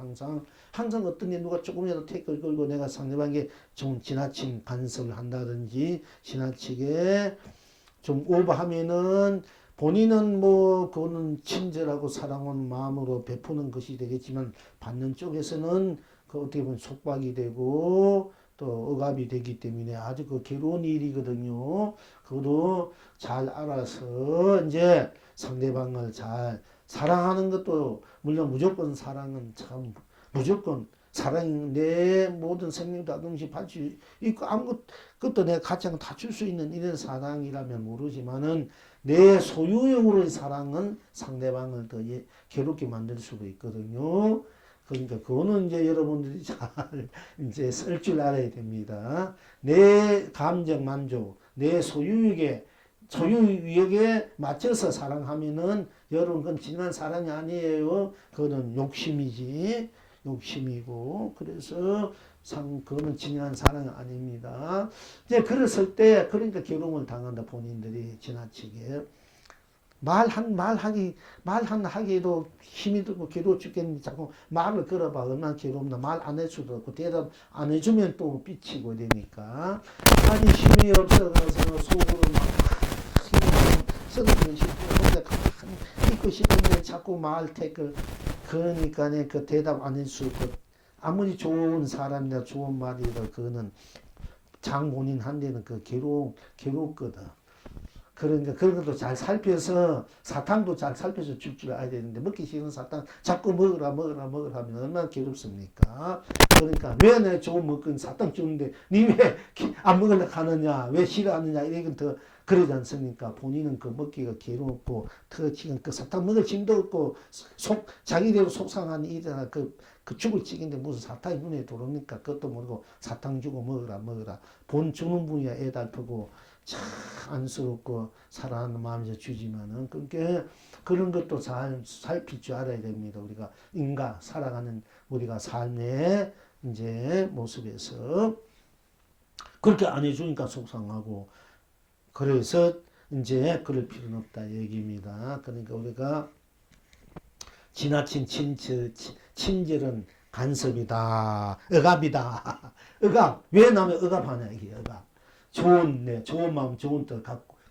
항상 어떤 일 누가 조금이라도 태클 걸고 내가 상대방에게 좀 지나친 간섭을 한다든지 지나치게 좀 오버하면은 본인은 그거는 친절하고 사랑하는 마음으로 베푸는 것이 되겠지만 받는 쪽에서는 그 어떻게 보면 속박이 되고 또 억압이 되기 때문에 아주 그 괴로운 일이거든요. 그것도 잘 알아서 이제 상대방을 잘 사랑하는 것도 물론 무조건 사랑은 참 무조건 사랑이 내 모든 생명도 아낌없이 바칠 있고 아무것도 내가 가장 다 줄 수 있는 이런 사랑이라면 모르지만은 내 소유용으로의 사랑은 상대방을 더 괴롭게 만들 수도 있거든요. 그러니까 그거는 이제 여러분들이 잘 이제 쓸 줄 알아야 됩니다. 내 감정 만족, 내 소유욕에 맞춰서 사랑하면은 여러분 그건 진한 사랑이 아니에요. 그거는 욕심이고 그래서 그거는 진정한 사랑이 아닙니다. 이제 그랬을 때 그러니까 괴로움을 당한다 본인들이 지나치게 말하기도 힘이 들고 괴로워 죽겠는데 자꾸 말을 걸어봐 얼마나 괴롭나 말 안 해줘도 없고 대답 안 해주면 또 삐치고 되니까 아니 힘이 없어서 속으로 막 쓰러지고 싶고 혼자 있고 싶은데 자꾸 말 태클 그러니까 그 대답 안 해주고 아무리 좋은 사람이나 좋은 말이라 그거는 장본인 한테는 그 괴롭거든. 그러니까 그런 것도 잘 살펴서 사탕도 잘 살펴서 줄 줄 알아야 되는데 먹기 싫은 사탕 자꾸 먹으라 하면 얼마나 괴롭습니까? 그러니까 왜 내 좋은 먹은 사탕 주는데 니 왜 안 먹으려고 하느냐 왜 싫어하느냐 이건 더 그러지 않습니까? 본인은 그 먹기가 괴롭고 특히 그 사탕 먹을 힘도 없고 자기대로 속상한 일이나 그 죽을 찍인데 무슨 사탕이 눈에 들어옵니까? 그것도 모르고 사탕 주고 먹으라. 본 주는 분이야 애달프고 참 안쓰럽고 사랑하는 마음에서 주지만은 그러니까 그런 것도 잘 살필 줄 알아야 됩니다. 우리가 살아가는 우리가 삶의 이제 모습에서 그렇게 안 해주니까 속상하고 그래서 이제 그럴 필요는 없다 얘기입니다. 그러니까 우리가 지나친 친절은 간섭이다. 억압이다. 억압. 왜 남을 억압하냐 이게 억압. 좋은 마음, 좋은 뜻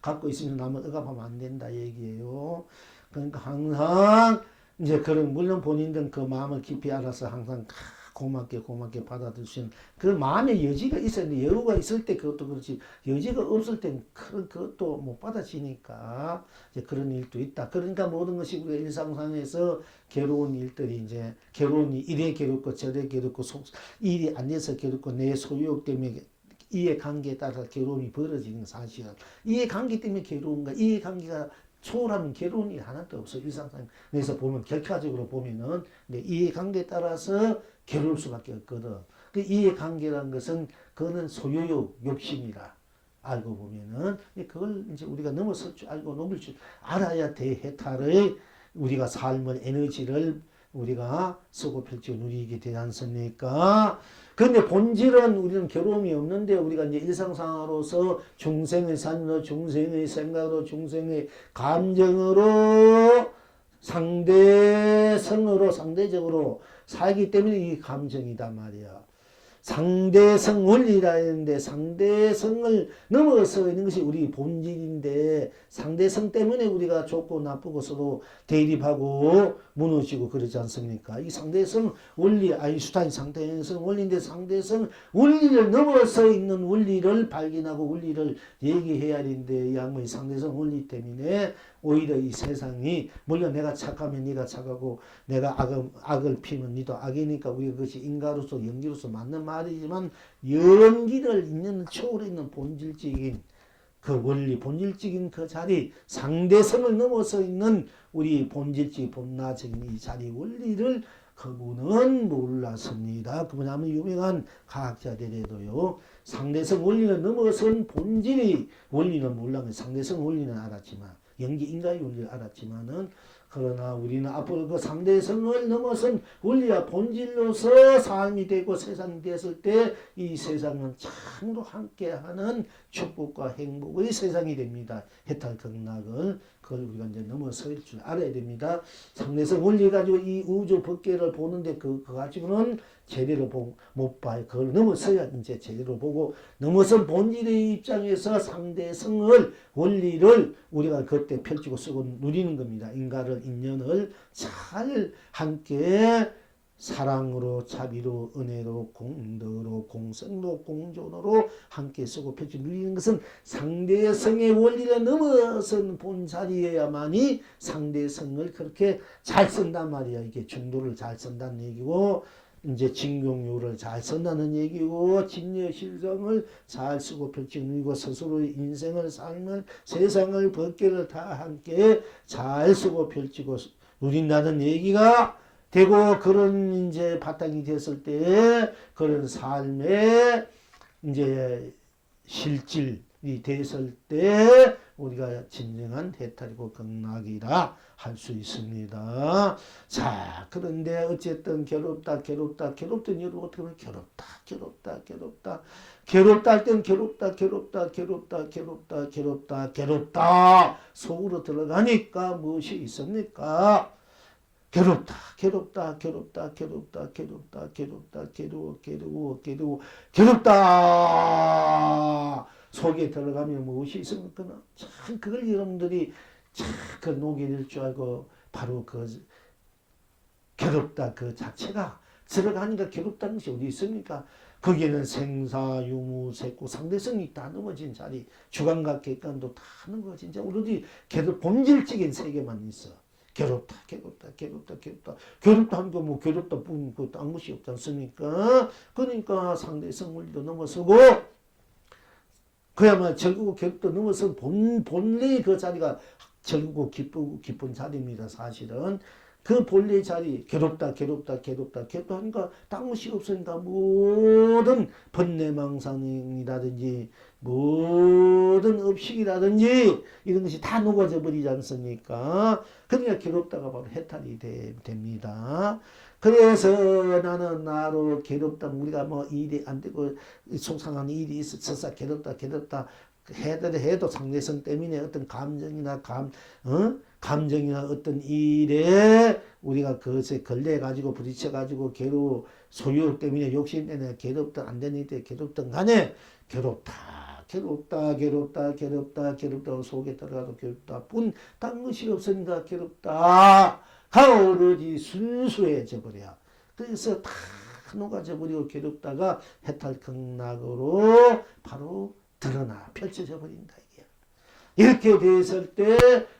갖고 있으면 남을 억압하면 안 된다 얘기예요. 그러니까 항상 이제 그런 물론 본인들은 그 마음을 깊이 알아서 항상 고맙게 받아들이시는 그 마음의 여지가 있어야 돼. 여유가 있을 때 그것도 그렇지 여지가 없을 땐 그것도 못 받아지니까 이제 그런 일도 있다. 그러니까 모든 것이 우리가 일상상에서 괴로운 일들이 이제 괴로운 이래 괴롭고 저래 괴롭고 일이 안 돼서 괴롭고 내 소유욕 때문에 이해관계에 따라 괴로움이 벌어지는 사실은 이해관계 때문에 괴로운가 이해관계가 초월하면 괴로운 일 하나도 없어 일상상에서 보면 결과적으로 보면은 이해관계에 따라서 괴로울 수밖에 없거든. 그 이해관계라는 것은 그거는 소유욕 욕심이라 알고 보면은 그걸 이제 우리가 넘어설 줄 알고 넘을 줄 알아야 대해탈의 우리가 삶을 에너지를 우리가 쓰고 펼치고 누리게 되지 않습니까? 그런데 본질은 우리는 괴로움이 없는데 우리가 이제 일상생활로서 중생의 삶으로 중생의 생각으로 중생의 감정으로 상대성으로 상대적으로 살기 때문에 이 감정이다 말이야. 상대성 원리라 했는데 상대성을 넘어서 있는 것이 우리 본질인데 상대성 때문에 우리가 좋고 나쁘고 서로 대립하고 무너지고 그러지 않습니까? 이 상대성 원리 아인슈타인 상대성 원리인데 상대성 원리를 넘어서 있는 원리를 발견하고 원리를 얘기해야 하는데 이 양반이 상대성 원리 때문에 오히려 이 세상이 물론 내가 착하면 네가 착하고 내가 악을 피면 네도 악이니까 우리 그것이 인가로서 연기로서 맞는 말이지만 연기를 있는 초월해 있는 본질적인 그 원리 본질적인 그 자리 상대성을 넘어서 있는 우리 본질적 본나적인 이 자리 원리를 그분은 몰랐습니다. 그분이 아무 유명한 과학자들에도요 상대성 원리를 넘어선 본질이 원리는 몰랐는데 상대성 원리는 알았지만 연기 인간의 원리를 알았지만은 그러나 우리는 앞으로 그 상대성을 넘어선 원리와 본질로서 삶이 되고 세상이 되었을 때 이 세상은 참으로 함께하는 축복과 행복의 세상이 됩니다. 해탈 극락을 그걸 우리가 이제 넘어설 줄 알아야 됩니다. 상대성 원리 가지고 이 우주 법계를 보는데 그거 가지고는 제대로 못 봐요. 그걸 넘어서야 이제 제대로 보고 넘어선 본질의 입장에서 상대성을 원리를 우리가 그때 펼치고 쓰고 누리는 겁니다. 인간을 인연을 잘 함께 사랑으로 자비로 은혜로 공덕으로 공생로 공존으로 함께 쓰고 펼치 누리는 것은 상대성의 원리를 넘어선 본자리여야만이 상대성을 그렇게 잘 쓴단 말이야. 이게 중도를 잘 쓴다는 얘기고 이제 진공요를 잘 쓴다는 얘기고 진여실성을 잘 쓰고 펼치고 누리고 스스로의 인생을 삶을 세상을 법계를 다 함께 잘 쓰고 펼치고 누린다는 얘기가 되고 그런 이제 바탕이 됐을 때 그런 삶의 이제 실질이 됐을 때 우리가 진정한 해탈이고 극락이라 할 수 있습니다. 자, 그런데 어쨌든 괴롭다 여러분 어떻게 보면 괴롭다 할 때는 괴롭다 속으로 들어가니까 무엇이 있습니까? 괴롭다 속에 들어가면 무엇이 있습니까? 참 그걸 여러분들이 참 그 녹일 줄 알고 바로 그 괴롭다 그 자체가 들어가니까 괴롭다는 것이 어디 있습니까? 거기에는 생사 유무 색구 상대성이 다 넘어진 자리 주관과 객관도 다 넘어진 진짜 우리들이 본질적인 세계만 있어. 괴롭다 하니까 뭐 괴롭다 뿐 그 딴 것이 없지 않습니까? 그러니까 상대성 원리도 넘어서고 그야말로 즐거고 괴롭다 넘어서 본래의 그 자리가 즐거고 기쁜 자리입니다. 사실은 그 본래의 자리 괴롭다 하니까 딴 것이 없으니까 모든 번뇌망상이라든지 모든 업식이라든지 이런 것이 다 녹아져 버리지 않습니까? 그러니까 괴롭다가 바로 해탈이 됩니다. 그래서 나는 나로 괴롭다 우리가 뭐 일이 안 되고 속상한 일이 있어서 괴롭다 해도 상대성 때문에 어떤 감정이나 감정이나 어떤 일에 우리가 그것에 걸려가지고 부딪혀가지고 괴로워 소유 때문에 욕심 때문에 괴롭든 안 되는 때 괴롭든 간에 괴롭다 속에 들어가도 괴롭다 뿐 딴 것이 없으니까 괴롭다 가오르지 순수해져 버려. 그래서 다 녹아져 버리고 괴롭다가 해탈극락으로 바로 드러나 펼쳐져 버린다. 이렇게 됐을 때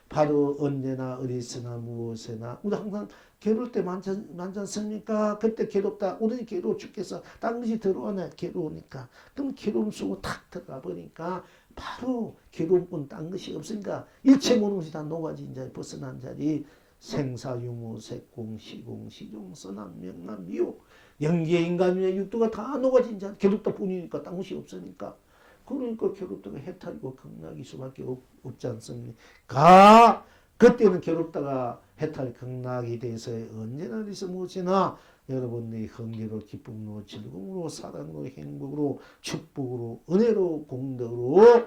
바로 언제나 어디서나 무엇에나 우리 항상 괴로울 때 많지 않습니까? 그때 괴롭다. 우리 괴로워 죽겠어. 딴 것이 들어오네. 괴로우니까. 그럼 괴로움 속으로 탁 들어가 보니까 바로 괴로움뿐 딴 것이 없으니까 일체 모든 것이 다 녹아진 자리 벗어난 자리 생사유무 색공 시공 시종 선암 명암 미혹 영계 인간의 육도가 다 녹아진 자리 괴롭다 뿐이니까 딴 것이 없으니까 그러니까 괴롭다가 해탈이고 극락일 수밖에 없지 않습니까? 그때는 괴롭다가 해탈 극락이 돼서 언제나 어디서 무엇이나 여러분의 흥미로 기쁨으로 즐거움으로 사랑으로 행복으로 축복으로 은혜로 공덕으로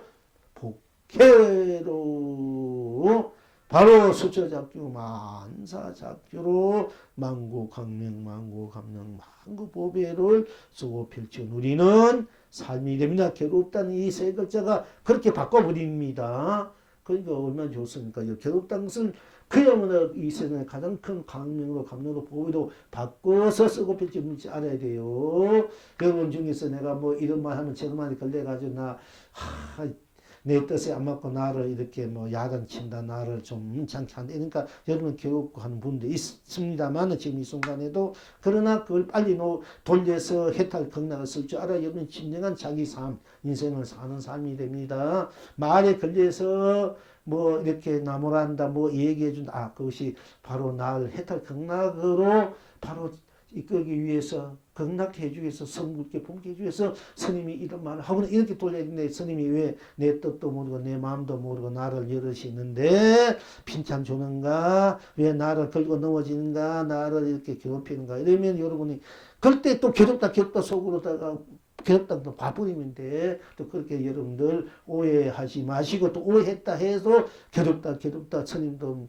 복혜로 바로 수처작교 만사작교로 만고강명 만고감명 만고보배를 쓰고 펼쳐 누리는 삶이 됩니다. 괴롭다는 이 세 글자가 그렇게 바꿔버립니다. 그러니까 얼마나 좋습니까? 괴롭다는 것은 그야말로 이 세상의 가장 큰 강명으로 감명으로 보호도 바꿔서 쓰고 펼치는지 알아야 돼요. 여러분 중에서 내가 뭐 이런 말 하면 저런 말이 걸려가지고 내 뜻에 안 맞고 나를 이렇게 뭐 야단친다 나를 좀 문창케 한다 그러니까 여러분 괴롭고 하는 분도 있습니다만 지금 이 순간에도 그러나 그걸 빨리 돌려서 해탈 극락을 쓸 줄 알아야 여러분 진정한 자기 삶 인생을 사는 삶이 됩니다. 말에 걸려서 뭐 이렇게 나무란다 뭐 얘기해 준다 그것이 바로 나를 해탈 극락으로 바로 이끌기 위해서 극락해 주기 위해서 성불게 품게 해주기 위해서 스님이 이런 말을 하고는 이렇게 돌려야 되는데 스님이 왜 내 뜻도 모르고 내 마음도 모르고 나를 여럿이는데 핀참 주는가 왜 나를 걸고 넘어지는가 나를 이렇게 괴롭히는가 이러면 여러분이 그때 또 괴롭다 속으로다가 괴롭다 또 봐버리면 돼. 또 그렇게 여러분들 오해하지 마시고 또 오해했다 해서 괴롭다 스님도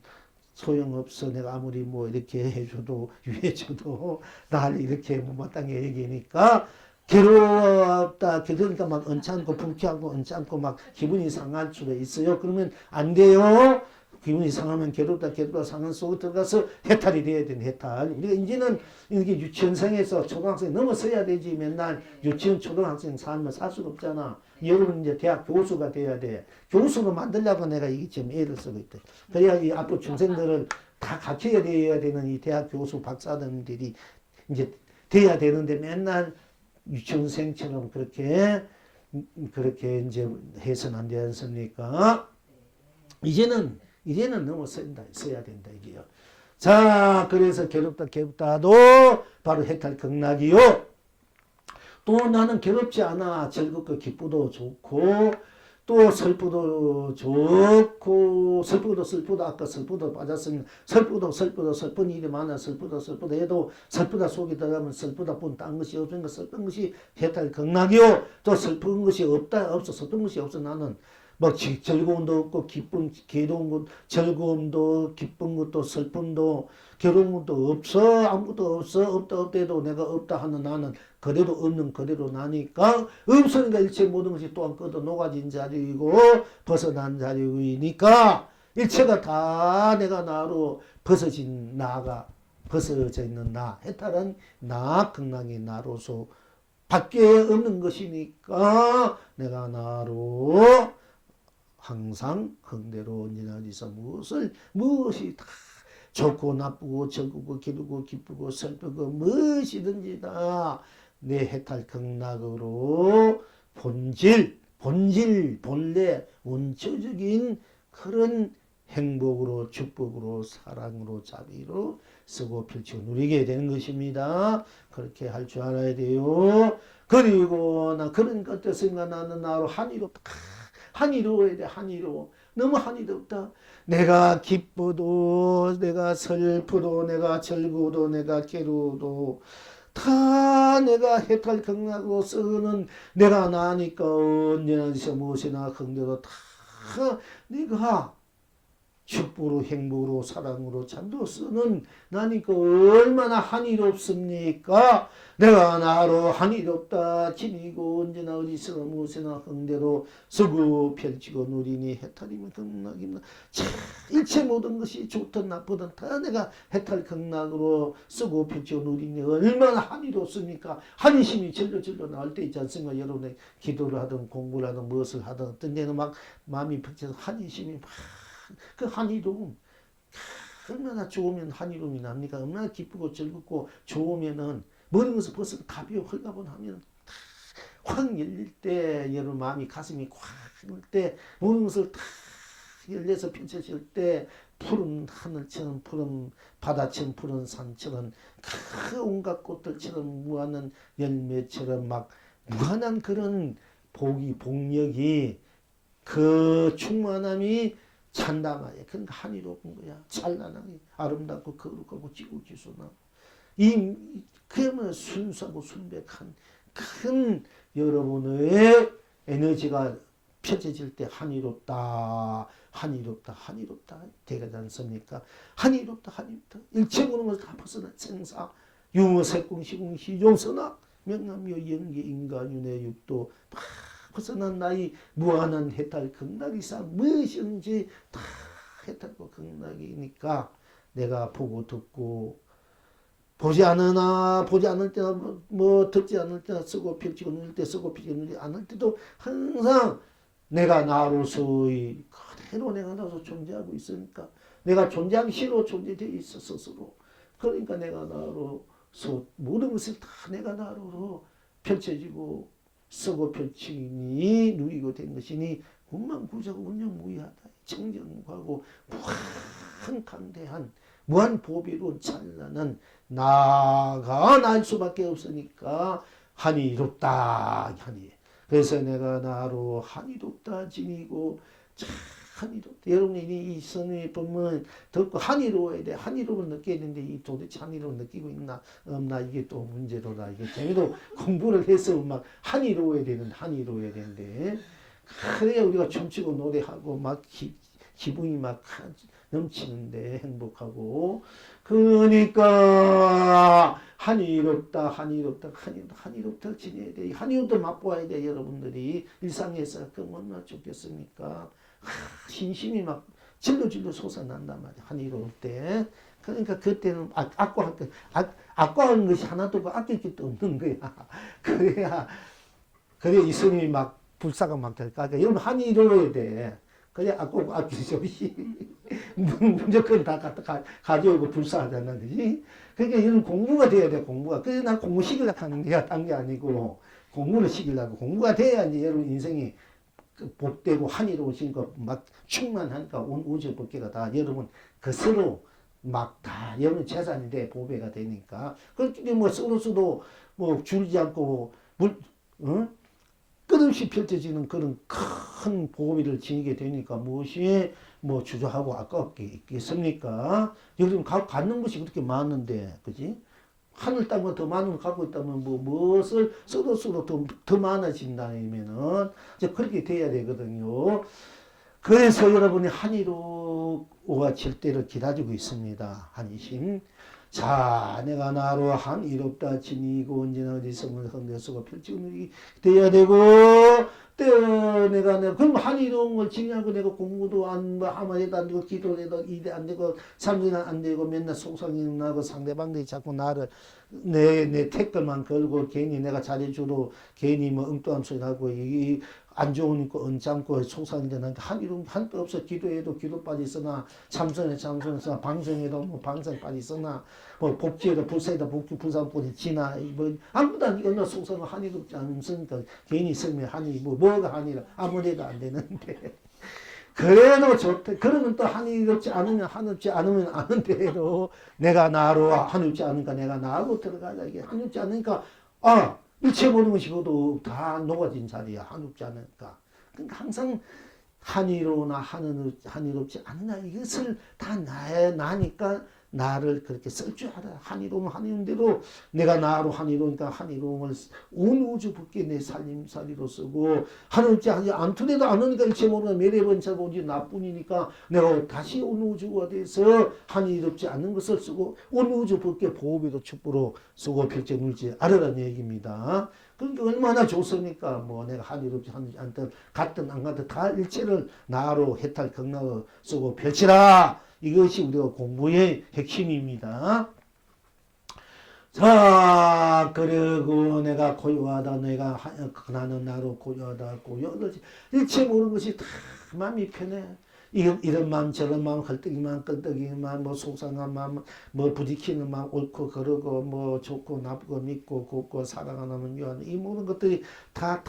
소용없어. 내가 아무리 뭐 이렇게 해줘도 유해줘도 날 이렇게 못마땅하게 얘기하니까 괴롭다. 그러니까 막 언짢고 불쾌하고 언짢고 막 기분이 상할 수가 있어요. 그러면 안 돼요. 기분이 상하면 괴롭다 상한 속에 들어가서 해탈이 돼야 되는 해탈. 우리가 이제는 이게 유치원생에서 초등학생 넘어서야 되지. 맨날 유치원 초등학생 삶을 살 수가 없잖아. 여러분 이제 대학 교수가 돼야 돼. 교수로 만들려고 내가 이게 지금 애를 쓰고 있다. 그래야 이 앞으로 중생들을 다 가르쳐야 돼야 되는 이 대학 교수 박사들이 이제 돼야 되는데 맨날 유치원생처럼 그렇게 이제 해서는 안 되지 않습니까? 이제는 넘어서야 된다 이게요. 자, 그래서 괴롭다도 바로 해탈 극락이요. 또 나는 괴롭지 않아. 즐겁고 기쁘도 좋고 또 슬프도 좋고 슬프도 아까 슬프도 빠졌으면 슬프도 슬픈 일이 많아. 슬프도 해도 슬프다 속에 들어가면 슬프다 뿐 딴 것이 없으니까 슬픈 것이 해탈 극락이요. 또 슬픈 것이 없어. 슬픈 것이 없어. 나는 뭐 즐거움도 없고 괴로운 것, 즐거움도 기쁜 것도 슬픔도 괴로운 것도 없어. 아무것도 없다 해도 내가 없다 하는 나는 그대로 없는 그대로 나니까 없으니까 일체 모든 것이 또한 꺼도 녹아진 자리이고 벗어난 자리이니까 일체가 다 내가 나로 벗어져 있는 나 해탈은 나 극락의 나로서 밖에 없는 것이니까 내가 나로 항상 흥대로 언제나 어디서 무엇이 다 좋고 나쁘고 적고 기르고 기쁘고 슬프고 무엇이든지 다 내 해탈 극락으로 본질 본래 원초적인 그런 행복으로 축복으로 사랑으로 자비로 쓰고 펼치고 누리게 되는 것입니다. 그렇게 할 줄 알아야 돼요. 그리고 나 그런 것 어떻습니까? 나는 나로 한이로워야 돼. 한이로워. 너무 한이롭다. 내가 기뻐도 내가 슬프도 내가 즐거워도 내가 괴로워도 다 내가 해탈 극락으로 쓰는 내가 나니까 언제나 무엇이나 흥대도 다 내가 축복으로 행복으로 사랑으로 찬도 쓰는 나니까 얼마나 한이롭습니까? 내가 나로 한이롭다 지니고 언제나 어디서나 무엇이나 흥대로 서구 펼치고 누리니 해탈이면 극락입니다. 일체 모든 것이 좋든 나쁘든 다 내가 해탈 극락으로 쓰고 펼치고 누리니 얼마나 한이롭습니까? 한심이 절로 나올 때 있지 않습니까? 여러분의 기도를 하든 공부를 하든 무엇을 하든 어떤 데는 막 마음이 펼쳐서 한심이 막 그 한이로움 얼마나 좋으면 한이로움이 납니까? 얼마나 기쁘고 즐겁고 좋으면은 모든 것을 벌써 가벼워 헐가분하면 확 열릴 때 여러분 마음이 가슴이 꽉 열릴 때 모든 것을 다 열려서 펼쳐질 때 푸른 하늘처럼 푸른 바다처럼 푸른 산처럼 그 온갖 꽃들처럼 무한한 열매처럼 막 무한한 그런 복이 복력이 그 충만함이 찬담하게 그러니까 한이로운 거야. 찬란하게 아름답고 거룩하고 지고지순하고 그야말로 순수하고 순백한 큰 여러분의 에너지가 펼쳐질 때 한이롭다 되지 않습니까? 한이롭다 일체 모든 것을 다 벗어난 생사 유무 색공 시공 시종선악 명암묘 영계 인간윤회 육도 벗어난 나의 무한한 해탈 극락이상 무엇인지 다 해탈과 극락이니까 내가 보고 듣고 보지 않을 때나 뭐 듣지 않을 때나 쓰고 펼치고 누릴 때 쓰고 펼치고 누리지 않을 때도 항상 내가 나로서의 그대로 내가 나로서 존재하고 있으니까 내가 존재하기 싫어 존재되어 있어 스스로. 그러니까 내가 나로서 모든 것을 다 내가 나로서 펼쳐지고 쓰고 펼치니 누리고 된 것이니 운만구자고 운영무이하다. 청정무하고 무한 강대한 무한 보배로 찬란한 나가 날 수밖에 없으니까 한이롭다 한이. 그래서 내가 나로 한이롭다 지니고 참 한이롭다. 여러분이 이 성의 본문 듣고 한이로워야 돼. 한이로움을 느껴야 되는데 이 도대체 한이로움을 느끼고 있나 없나 이게 또 문제로다. 이게 재미도 공부를 해서 막 한이로워야 되는데 그래야 우리가 춤추고 노래하고 막 기분이 막 넘치는데 행복하고 그러니까 한이롭다 지내야 돼. 한이롭다 맛보아야 돼. 여러분들이 일상에서 그럼 얼마나 좋겠습니까? 신심이 막 질러질러 솟아난단 말이야. 한이로울 때. 그러니까 그때는 악과한 것이 하나도 없고 아낄 것도 없는 거야. 그래야 이 스님이 막 불사가 막 될까. 그러니까 여러분 한이로워야 돼. 그래 아끼죠. 무조건 다 가져오고 불사하잖아. 그지? 그러니까 이런 공부가 돼야 돼. 공부가. 그래서 난 공부 시키려고 하는 게야. 딴 게 아니고 공부를 시키려고. 공부가 돼야 이제 여러분 인생이 복되고 한이로우신 거 막 충만하니까 온 우주 법계가 다 여러분 그스로 막 다 여러분 재산인데 보배가 되니까 그렇게 뭐 서로서로 뭐 줄지 않고 끝없이 펼쳐지는 그런 큰 보배를 지니게 되니까 무엇이 뭐 주저하고 아깝게 있겠습니까? 여러분 갖는 것이 그렇게 많은데 그지? 하늘 땅보다 더 많은 걸 갖고 있다면 무엇을 써도 더 많아진다면은 이제 그렇게 돼야 되거든요. 그래서 여러분이 한이로가 질 때를 기다리고 있습니다. 한이심. 자, 내가 나로 한이롭다 지니고 언제나 어디서면 흔들수가 펼치고 누리기 돼야 되고 내가 그럼 한이로운 걸 지냐고 내가 공부도 한마디도 안 되고 기도를 해도 일이 안 되고 삶도 안 되고 맨날 속상이 나고 상대방들이 자꾸 나를 내 태클만 걸고 괜히 내가 잘해주고 괜히 뭐 엉뚱한 소리 하고 안 좋으니까 언짢고 속상인데 한이로운 한도 없어. 기도해도 기도 빠지서나 참선해서 방송해도 뭐 방송 빠지서나 뭐 복지해도 불사해도 복지 불사보니 지나 뭐 아무도 안 이거 속상은 한이롭지 않으니까 괜히 쓰면 한이 뭐가 한이라 아무래도 안 되는데 그래도 좋다. 그러면 또 한이롭지 않으면 아는 대로 내가 나로 한이롭지 않으니까 내가 나하고 들어가자. 이게 한이롭지 않으니까 일체 모든 것이 모두 다 녹아진 자리야. 한이롭지 않으니까. 그러니까 항상 한이로나 한이롭지 않나 이것을 다 나니까 나를 그렇게 쓸 줄 알아. 한이로움 한이로움대로 내가 나로 한이로우니까 한이로움을 온 우주 밖에 내 살림살이로 쓰고 하늘지 안투내도 안 오니까 일체 모르는 매래번차고 오지 나뿐이니까 내가 다시 온 우주가 돼서 한이롭지 않는 것을 쓰고 온 우주 밖에 보호비도 축부로 쓰고 별제 물지 알으라는 얘기입니다. 그러니까 얼마나 좋습니까? 뭐 내가 한이롭지 않든 같든 안 같든 다 일체를 나로 해탈 경락을 쓰고 펼치라. 이것이 우리가 공부의 핵심입니다. 자, 그리고 내가 고요하다, 나는 나로 고요하다, 고요하다. 일체 모르는 것이 다 마음이 편해. 이런 마음, 저런 마음, 헐떡이만, 끄떡이만, 뭐 속상한 마음, 뭐 부딪히는 마음, 옳고 그르고, 뭐 좋고 나쁘고 믿고 곱고 사랑하면 유한 이 모든 것들이 다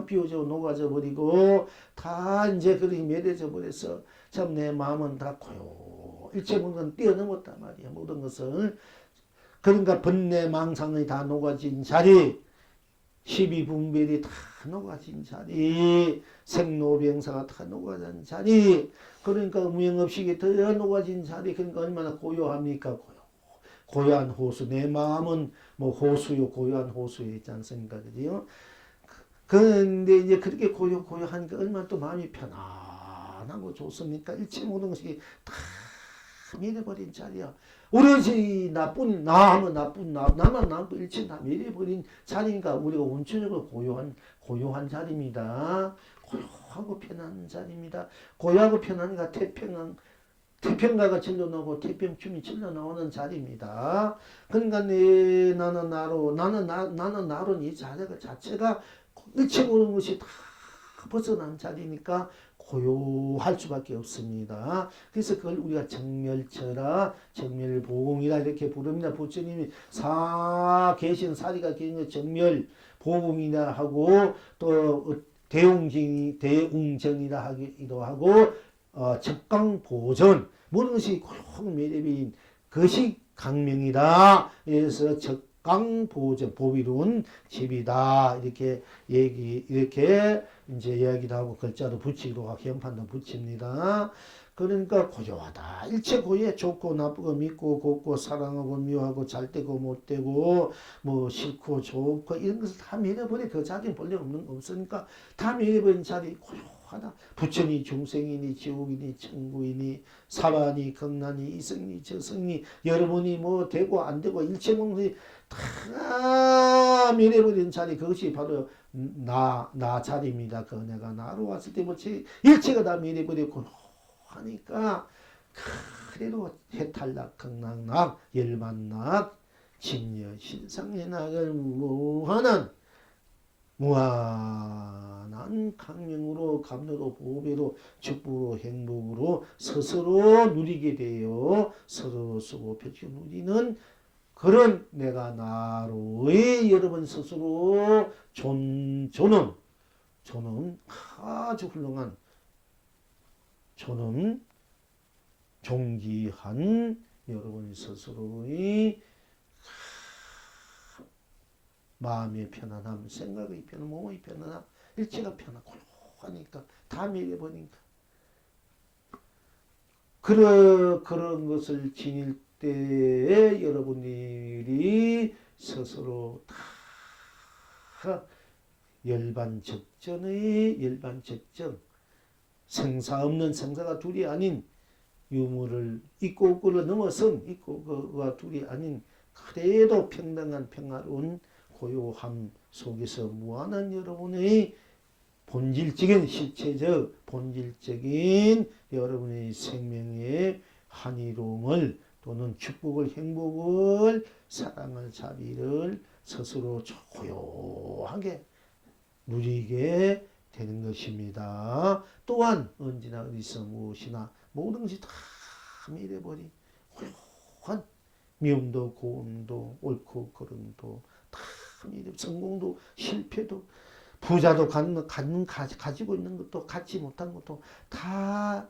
비워져 녹아져 버리고 다 이제 그렇게 멸해져 버려서 참 내 마음은 다 고요. 일체 모든 건 뛰어넘었단 말이야. 모든 것을. 그러니까 번뇌 망상이 다 녹아진 자리, 십이분별이 다 녹아진 자리, 생로병사가 다 녹아진 자리, 그러니까 무형업식이 더 녹아진 자리, 그러니까 얼마나 고요합니까? 고요한 호수. 내 마음은 뭐 호수요, 고요한 호수에 있지 않습니까? 그죠? 그런데 이제 그렇게 고요하니까 얼마나 또 마음이 편안하고 좋습니까? 일체 모든 것이 다 밀어버린 자리야. 오로지 나뿐, 나만 나쁜 일체 다 밀어버린 자리니까 우리가 원천적으로 고요한 자리입니다. 고요하고 편한 자리입니다. 고요하고 편하니까 태평가가 절로 나오고 태평춤이 절로 나오는 자리입니다. 그러니까 나는 나로는 이 자체가 일체 모든 것이 다 벗어난 자리니까 고요할 수밖에 없습니다. 그래서 그걸 우리가 정멸처라, 정멸보공이라 이렇게 부릅니다. 부처님이 계신 사리가 계신 정멸, 보공이라 하고 또 대웅정이라 하기도 하고 적강보전 모든 것이 고요한 매력인 것이 강명이다. 그래서 적강보전 보비로운 집이다. 이렇게 이렇게 이제 이야기도 하고 글자도 붙이기도 하고 현판도 붙입니다. 그러니까 고요하다. 일체 고요해. 좋고 나쁘고 믿고 곱고 사랑하고 미워하고 잘되고 못되고 뭐 싫고 좋고 이런 것을 다 밀어버려. 그 자리는 본래 없으니까 다 밀어버린 자리 고요하다. 부처니 중생이니 지옥이니 천국이니 사반이 극난이 이승니 저승니 여러분이 뭐 되고 안 되고 일체 모든 다 밀어버린 자리, 그것이 바로 나 자리입니다. 그 내가 나로 왔을 때 뭐지 일체가 다 밀어버리고 하니까 그래도 해탈락, 극락락, 열반락, 진여, 신상의 낙을 무한한 강명으로 감로로 보배로 축복으로 행복으로 스스로 누리게 되어 서로 쓰고 펼쳐 누리는 그런 내가 나로의 여러분 스스로 존은 아주 훌륭한 존은 존귀한 여러분 스스로의 마음의 편안함, 생각의 편안함, 몸의 편안함, 일체가 편하고 하니까 다 밀어버리니까 그런 것을 지닐 때에 여러분들이 스스로 다 열반적전 생사 없는 생사가 둘이 아닌 유무를 있고 없고를 넘어선 있고 그가 둘이 아닌 그래도 평등한 평화로운 고요함 속에서 무한한 여러분의 본질적인 실체적 본질적인 여러분의 생명의 한이로움을 또는 축복을 행복을 사랑을 자비를 스스로 고요하게 누리게 되는 것입니다. 또한 언제나 어디서 무엇이나 모든 것이 다 밀어버린 고요한 미움도 고움도 옳고 그름도 다 밀어 성공도 실패도 부자도 가지고 있는 것도 갖지 못한 것도 다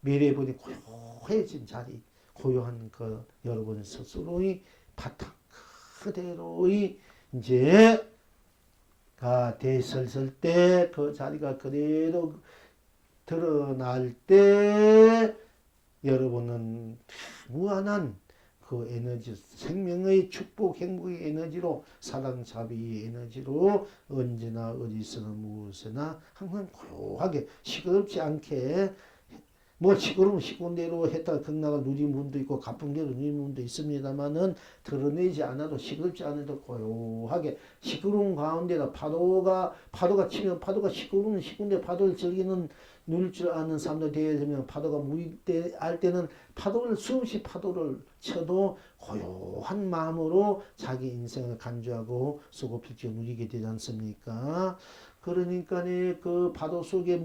밀어버린 고요해진 자리 고요한 그 여러분 스스로의 바탕 그대로의 이제 됐을 때 그 자리가 그대로 드러날 때 여러분은 무한한 그 에너지, 생명의 축복, 행복의 에너지로, 사랑, 자비의 에너지로 언제나 어디서나 무엇이나 항상 고요하게 시끄럽지 않게, 뭐 시끄러우면 시끄러운 대로 했다가 극락을 누리는 분도 있고 가쁜 대로 누리는 분도 있습니다만은 드러내지 않아도 시끄럽지 않아도 고요하게 시끄러운 가운데다 파도가 치면 파도가 시끄러우면 시끄러운데 파도를 즐기는 누릴 줄 아는 사람도 되어야 되면 파도가 무일 때 할 때는 파도를 수없이 파도를 쳐도 고요한 마음으로 자기 인생을 간주하고 쓰고 필지 누리게 되지 않습니까? 그러니까 그 파도 속에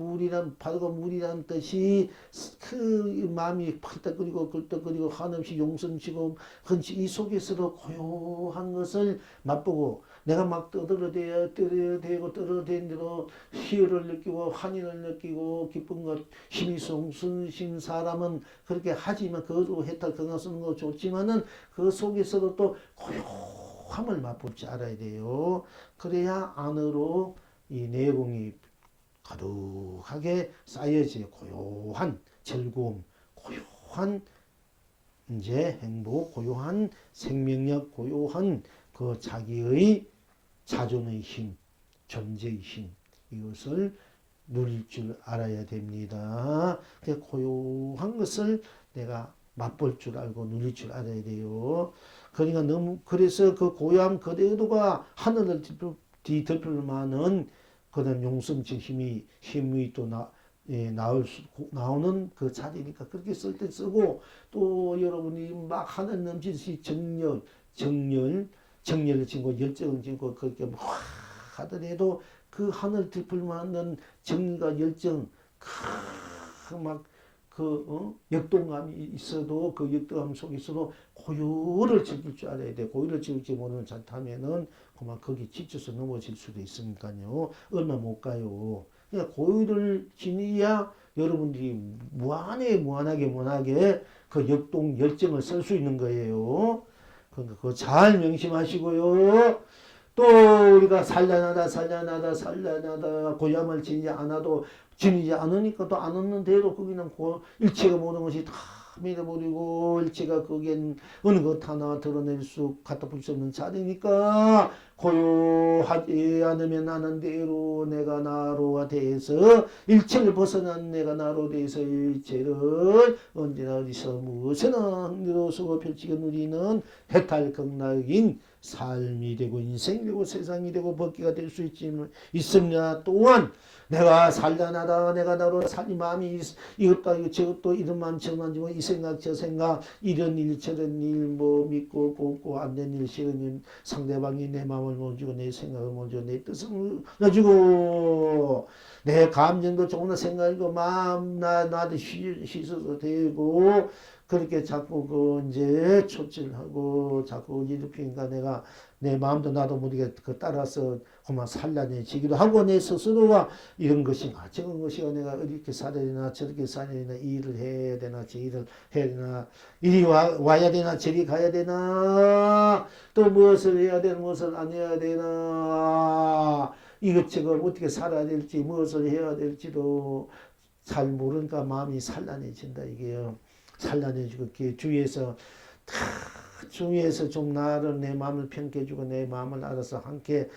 파도가 물이란 뜻이 그 마음이 펄떡거리고 꿀떡거리고 한없이 용성치고 헌치 이 속에서도 고요한 것을 맛보고 내가 막 떠들어대고 떠들어대는 대로 희열을 느끼고 환희를 느끼고 기쁜 것 힘이 솟으신 사람은 그렇게 하지만 그것도 해탈 건강 쓰는 거 좋지만은 그 속에서도 또 고요함을 맛볼 줄 알아야 돼요. 그래야 안으로 이 내공이 가득하게 쌓여지 고요한 즐거움, 고요한 이제 행복, 고요한 생명력, 고요한 그 자기의 자존의 힘, 존재의 힘, 이것을 누릴 줄 알아야 됩니다. 그 고요한 것을 내가 맛볼 줄 알고 누릴 줄 알아야 돼요. 그러니까 그래서 그 고요함 그대로가 하늘을 뒤덮을만한 그런 용성적 힘이 또 나오는 그 자리니까 그렇게 쓸 때 쓰고, 또 여러분이 막 하늘 넘치듯이 정열을 지고 열정을 지고 그렇게 막 하더라도 그 하늘 덮을만한 정열과 열정, 역동감이 있어도 그 역동감 속에서도 고요를 즐길 줄 알아야 돼. 고요를 즐길지 모르는 자타면은 그만 거기 지쳐서 넘어질 수도 있으니까요. 얼마 못 가요. 그러니까 고요를 지니야 여러분들이 무한하게 그 역동 열정을 쓸 수 있는 거예요. 그러니까 그거 잘 명심하시고요. 또 우리가 산란하다 고요함을 지니지 않으니까 또 안 얻는 대로 거기는 일체가 모든 것이 다 밀어버리고 일체가 거기엔 어느 것 하나 드러낼 수 갖다 붙일 수 없는 자리니까 고요하지 않으면 나는 대로 내가 나로가 돼서 일체를 벗어난 내가 나로 돼서 일체를 언제나 어디서 무엇이나 흥미로우고 펼치고 누리는 해탈 극락인 삶이 되고 인생이 되고 세상이 되고 법기가 될 수 있습니다. 또한 내가 산란하다 내가 나로 이 마음이 이것도 저것도 이런 마음 저런 마음 이 생각 저 생각 이런 일 저런 일 뭐 믿고 꼽고 안 된 일 싫은 일 상대방이 내 마음을 못 주고 내 생각을 못 주고 내 뜻을 못 주고 내 감정도 조금나 생각이고 마음 나도 씻어도 되고 그렇게 자꾸 이제 초칠하고 자꾸 일으키니까 내가 내 마음도 나도 모르게 따라서 그만 산란해지기도 하고 내 스스로가 이런 것인가 저런 것이가 내가 이렇게 살아야 되나 저렇게 살아야 되나 이 일을 해야 되나 저 일을 해야 되나 이리 와야 되나 저리 가야 되나 또 무엇을 해야 되나 무엇을 안 해야 되나 이것저것 어떻게 살아야 될지 무엇을 해야 될지도 잘 모르니까 마음이 산란해진다 이게요. 산란해지고 주위에서 좀 나를 내 마음을 평가해주고 내 마음을 알아서 함께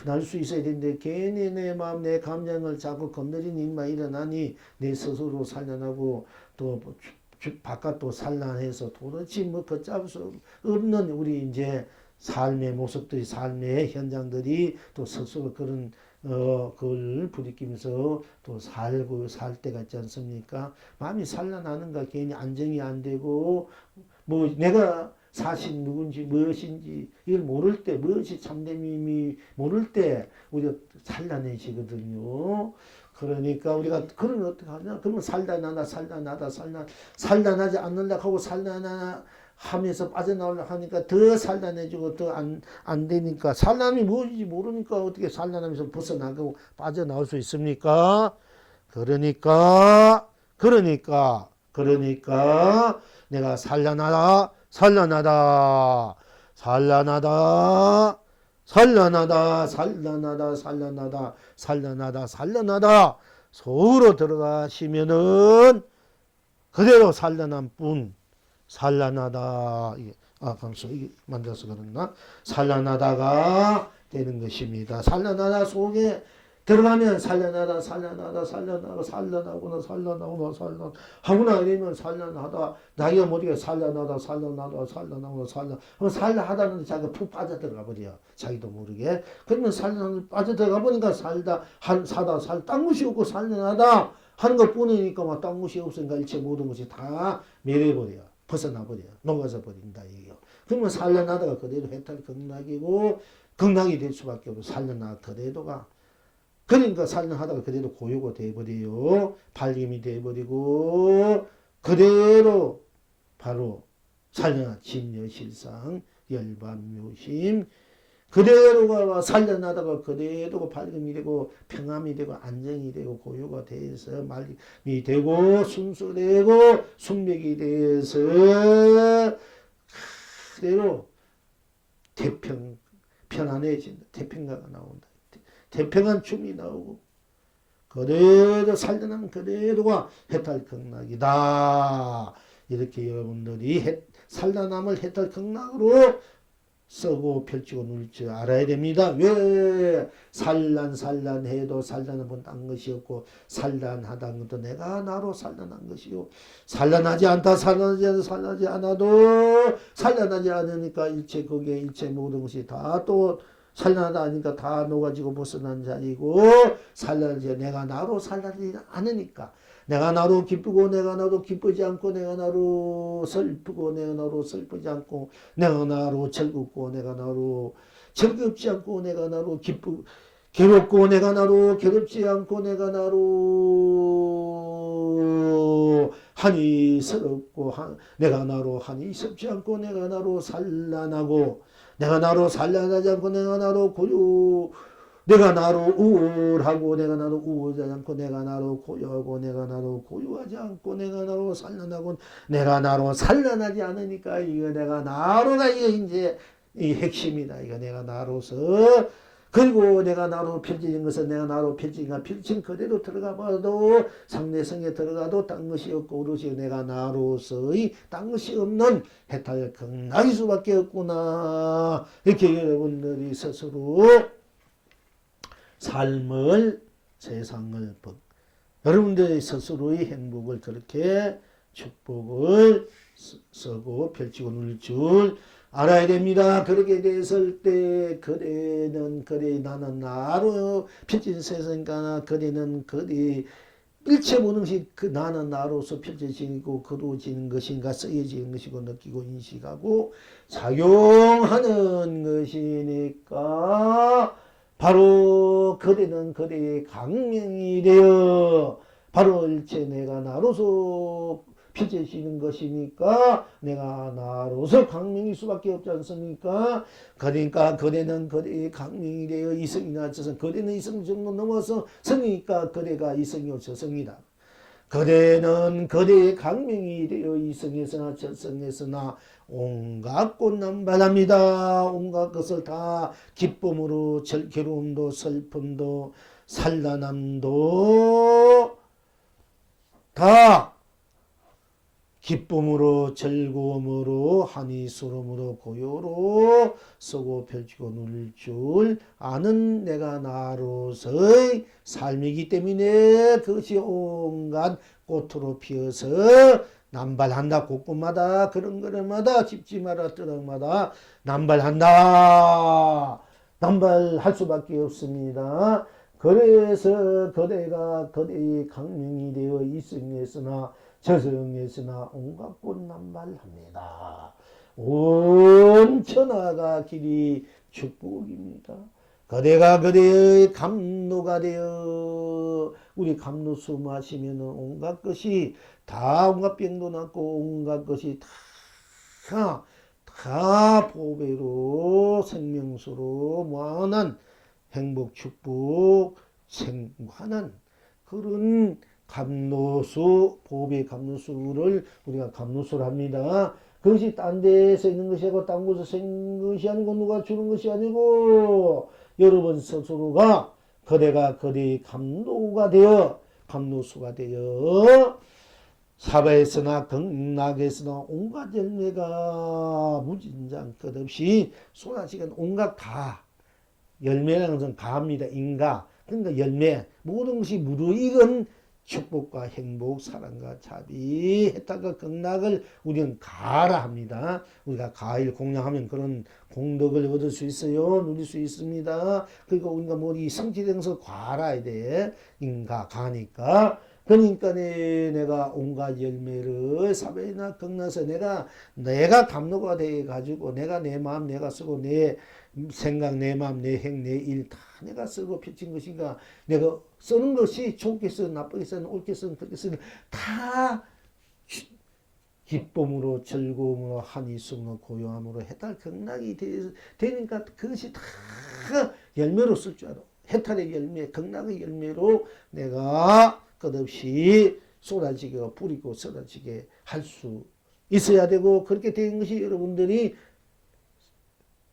날 수 있어야 되는데 괜히 내 마음 내 감정을 자꾸 건드리는 일만 일어나니 내 스스로 산란하고 또 바깥도 산란해서 도대체 뭐 걷잡을 수 없는 우리 이제 삶의 모습들이 삶의 현장들이 또 스스로 그런 그걸 부딪히면서 또 살고 살 때가 있지 않습니까? 마음이 산란하는가 괜히 안정이 안 되고 뭐 내가 사실 누군지 무엇인지 이걸 모를 때 무엇이 참됨임이 모를 때 우리가 산란해지거든요. 그러니까 우리가 그러면 어떻게 하냐? 그러면 산란하지 않는다 하고 하면서 빠져나오려고 하니까 더 산란해지고 더 안 되니까 산란이 무엇인지 모르니까 어떻게 산란하면서 벗어나고 빠져나올 수 있습니까? 그러니까 내가 산란하다 속으로 들어가시면은 그대로 산란한 뿐 산란하다. 감수 이게 만들어서 그랬나? 산란하다가 되는 것입니다. 산란하다 속에 들어가면 산란하다 하구나 이러면 산란하다 나이가 모르게 산란하다는 산란하다는 자기가 푹 빠져 들어가 버려. 자기도 모르게. 그러면 산란 빠져 들어가 보니까 사다 딴 것이 없고 산란하다 하는 것 뿐이니까 막 딴 것이 없으니까 일체 모든 것이 다 멸해버려. 벗어나 버려. 녹아서 버린다 이게요. 그러면 산란하다가 그대로 해탈 극락이고 극락이 될 수밖에 없고 산란하다 그대로가 그러니까 산란하다가 그대로 고요가 돼버려요. 발림이 돼버리고 그대로 바로 산란한 진여실상 열반묘심 그대로가 산란하다가 그대로 발림이 되고 평함이 되고 안정이 되고 고요가 돼서 말림이 되고 순수되고 순백이 돼서 그대로 편안해진다. 태평가가 나온다. 태평한 춤이 나오고 그대로 살려나면 그대로가 해탈극락이다. 이렇게 여러분들이 살려남을 해탈극락으로 쓰고 펼치고 놀 줄 알아야 됩니다. 왜 산란해도 산란한 건 딴 것이 없고 산란하다는 것도 내가 나로 산란한 것이요. 산란하지 않다 산란하지 않아도 산란하지 않으니까 일체 거기에 일체 모든 것이 다 또 산란하다 하니까 다 녹아지고 벗어난 자리고 산란하지 내가 나로 산란하지 않으니까 내가 나로 기쁘고 내가 나로 기쁘지 않고 내가 나로 슬프고 내가 나로 슬프지 않고 내가 나로 즐겁고 내가 나로 즐겁지 않고 내가 나로 괴롭고 내가 나로 괴롭지 않고 내가 나로 한이스럽고 내가 나로 한이스럽지 않고 내가 나로 산란하고 내가 나로 산란하지 않고 내가 나로 고요 내가 나로 우울하고 내가 나로 우울하지 않고 내가 나로 고요하고 내가 나로 고요하지 않고 내가 나로 산란하고 내가 나로 산란하지 않으니까 이거 내가 나로가 이게 이제 이 핵심이다. 이거 내가 나로서 그리고 내가 나로 펼쳐진 것은 내가 나로 펼친 그대로 들어가 봐도 상대성에 들어가도 딴 것이 없고 오롯이 내가 나로서의 딴 것이 없는 해탈 극락일 수밖에 없구나. 이렇게 여러분들이 스스로 삶을 세상을 여러분들의 스스로의 행복을 그렇게 축복을 쓰고 펼치고 놀 줄 알아야 됩니다. 그렇게 됐을 때 그대는 그대 나는 나로 펼친 세상이니까 그대는 그대 일체 모든 것이 그 나는 나로서 펼쳐지고 그루어지는 것인가 쓰여지는 것이고 느끼고 인식하고 작용하는 것이니까 바로 그대는 그대의 강명이 되어 바로 일체 내가 나로서 펼쳐지는 것이니까 내가 나로서 강명일 수밖에 없지 않습니까? 그러니까 그대는 그대의 강명이 되어 이성이나 저성 그대는 이성 정도 넘어서 성이니까 그대가 이성이요 저성이다. 그대는 그대의 강명이 되어 이성에서나 저성에서나 온갖 꽃남발합니다. 온갖 것을 다 기쁨으로 괴로움도 슬픔도 산란함도 다 기쁨으로 즐거움으로 한이스러움으로 고요로 쓰고 펼치고 누릴 줄 아는 내가 나로서의 삶이기 때문에 그것이 온갖 꽃으로 피어서 남발한다. 곳곳마다 그런 그릇마다 집집마다 뜨덕마다 남발한다. 남발할 수밖에 없습니다. 그래서 그대가 그대의 강명이 되어 이승했으나 저승에서나 온갖 꽃 남발합니다. 온 천하가 길이 축복입니다. 그대가 그대의 감로가 되어 우리 감로수 마시면 온갖 것이 다 온갖 병도 낫고 온갖 것이 다 보배로 생명수로 무한한 행복 축복 생관한 그런 감로수 보배 감로수를 우리가 감로수를 합니다. 그것이 딴 데서 있는 것이 아니고 딴 곳에서 생긴 것이 아니고 누가 주는 것이 아니고 여러분 스스로가 그대가 그대의 감로가 되어 감로수가 되어 사바에서나 극락에서나 온갖 열매가 무진장 끝없이 쏟아지는 온갖 가, 열매라는 것은 가입니다. 인가. 그러니까 열매, 모든 것이 무르익은 축복과 행복, 사랑과 자비, 혜택과 극락을 우리는 가라 합니다. 우리가 가일 공양하면 그런 공덕을 얻을 수 있어요. 누릴 수 있습니다. 그리고 우리가 머리 성취되면서 가라야 돼. 인가, 가니까. 그러니까 내가 온갖 열매를 사배나 극락에서 내가 감로가 돼 가지고 내가 내 마음 내가 쓰고 내 생각 내 마음 내 행 내 일 다 내가 쓰고 펼친 것인가 내가 쓰는 것이 좋게 쓰든 나쁘게 쓰든 옳게 쓰든 그렇게 쓰든 다 기쁨으로 즐거움으로 한이승으로 고요함으로 해탈 극락이 되니까 그것이 다 열매로 쓸 줄 알아. 해탈의 열매 극락의 열매로 내가 끝없이 쏟아지게 뿌리고 쏟아지게 할 수 있어야 되고 그렇게 된 것이 여러분들이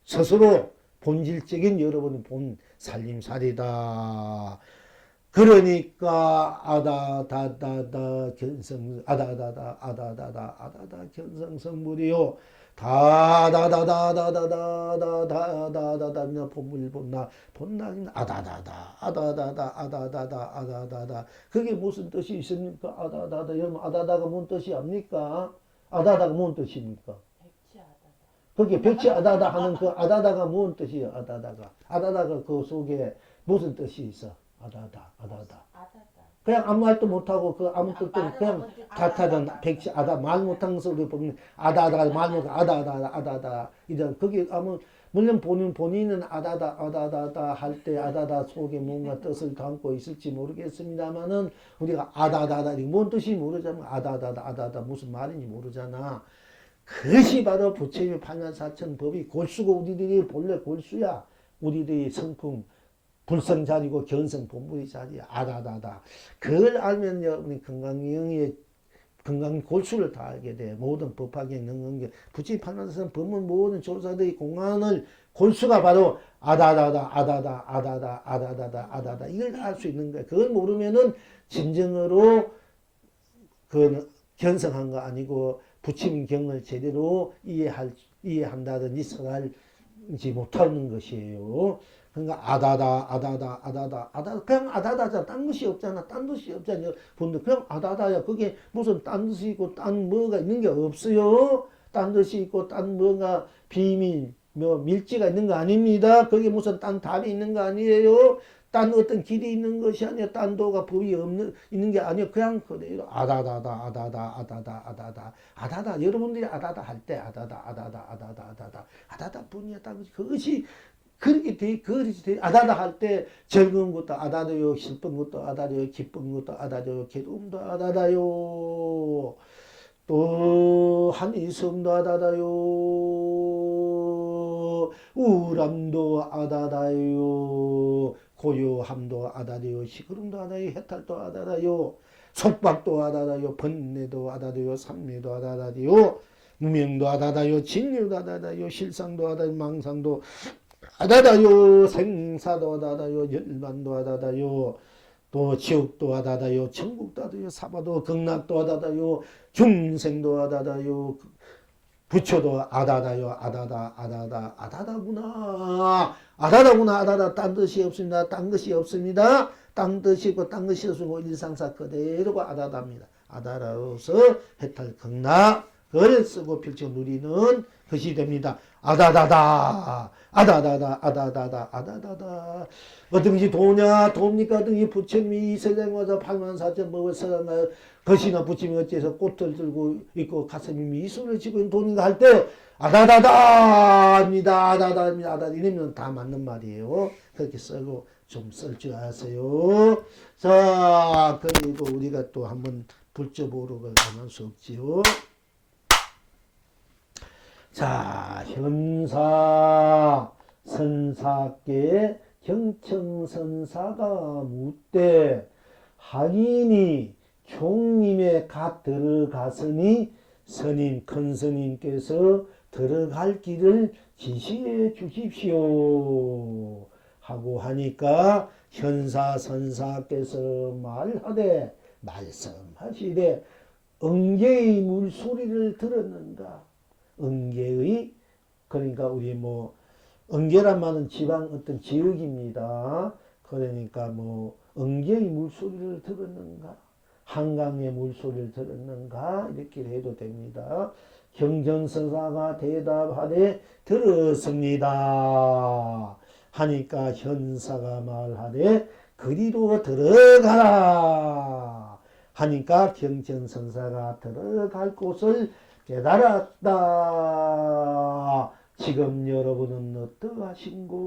스스로 본질적인 여러분의 본 살림살이다. 그러니까 아다다다다 견성 아다다다 견성성불이요. 다다다다다다다다다다다 본물본나 본나 아다다다 그게 무슨 뜻이 있습니까? 아다다다 여러분 아다다가 뭔 뜻이 압니까? 아다다가 뭔 뜻입니까? 그게 백치 아다다 하는 그 아다다가 뭔 뜻이에요? 아다다가 그 속에 무슨 뜻이 있어? 아다다. 그냥 아무 말도 못하고 그 아무 뜻도 그냥 같아든 백치 아다 말 못한 것을 우리 보면 아다다 말 못한 아다다 이런 그게 아무 물론 본인은 아다다 할 때 아다다 속에 뭔가 뜻을 담고 있을지 모르겠습니다만은 우리가 아다다다 뭔 뜻이 모르자면 아다다 무슨 말인지 모르잖아. 그것이 바로 부처님의 판관사천 법이 골수고 우리들이 본래 골수야. 우리들이 성품 불성자리고 견성 본부의 자리야. 아다다다. 그걸 알면 여러분이 건강의 골수를 다 알게 돼. 모든 법학의 능응계 부처님 판관사천 법문 모든 조사들의 공안을 골수가 바로 아다다 이걸 알 수 있는 거야. 그걸 모르면은 진정으로 그 견성한 거 아니고 부처님 경을 제대로 이해한다든지 설할지 못하는 것이에요. 그러니까 아다다 그냥 아다다잖아. 딴 것이 없잖아. 딴 뜻이 없잖아. 분들 그냥 아다다야. 그게 무슨 딴 뜻이 있고 딴 뭐가 있는 게 없어요. 딴 뜻이 있고 딴 뭐가 비밀 밀지가 있는 거 아닙니다. 그게 무슨 딴 답이 있는 거 아니에요. 딴 어떤 길이 있는 것이 아니야. 딴 도가 법이 있는 게 아니야. 그냥 그대로 아다다. 여러분들이 아다다 할 때 아다다 뿐이야. 그것이 그렇게 그것이 아다다 할 때 즐거운 것도 아다다요. 슬픈 것도 아다다요. 기쁜 것도 아다다요. 괴로움도 아다다요. 또 한이섬도 아다다요. 우울함도 아다다요. 고요함도 아다다요. 시끄럼도 아다요. 해탈도 아다다요. 속박도 아다다요. 번뇌도 아다다요. 삼매도 아다다요. 무명도 아다다요. 진리도 아다다요. 실상도 아다다요. 망상도 아다다요. 생사도 아다다요. 열반도 아다다요. 또 지옥도 아다다요. 천국도 아다다요. 사바도 극락도 아다다요. 중생도 아다다요. 부처도 아다다요. 아다다구나. 딴 뜻이 없습니다. 딴 것이 없습니다. 딴 뜻이 있고 딴 것이 없으고 일상사 그대로가 아다다입니다. 아다라로서 해탈 극락을 쓰고 펼쳐 누리는 것이 됩니다. 아다다다. 어떤 것이 도냐? 돕니까? 어떤 게 부처님이 이 세상에 와서 84,000 법을 써나가요. 것이나 부처님이 어째서 꽃을 들고 있고 가슴이 미소를 지고 있는 돈인가 할 때 아다다다입니다. 이러면 다 맞는 말이에요. 그렇게 쓰고 좀 쓸 줄 아세요. 자, 그리고 우리가 또 한번 불조보록을 안 할 수 없지요. 자, 현사 선사께 경청선사가 묻되 하인이 종님의 갓 들어갔으니 스님 큰 스님께서 들어갈 길을 지시해 주십시오 하고 하니까 현사 선사께서 말하되 말씀하시되 응계의 물소리를 들었는가. 응계의, 그러니까 우리 뭐 응계란 말은 지방 어떤 지역입니다. 그러니까 뭐 응계의 물소리를 들었는가, 한강의 물소리를 들었는가, 이렇게 해도 됩니다. 경전선사가 대답하되 들었습니다 하니까 현사가 말하되 그리로 들어가라 하니까 경전선사가 들어갈 곳을 깨달았다. 지금 여러분은 어떠하신고?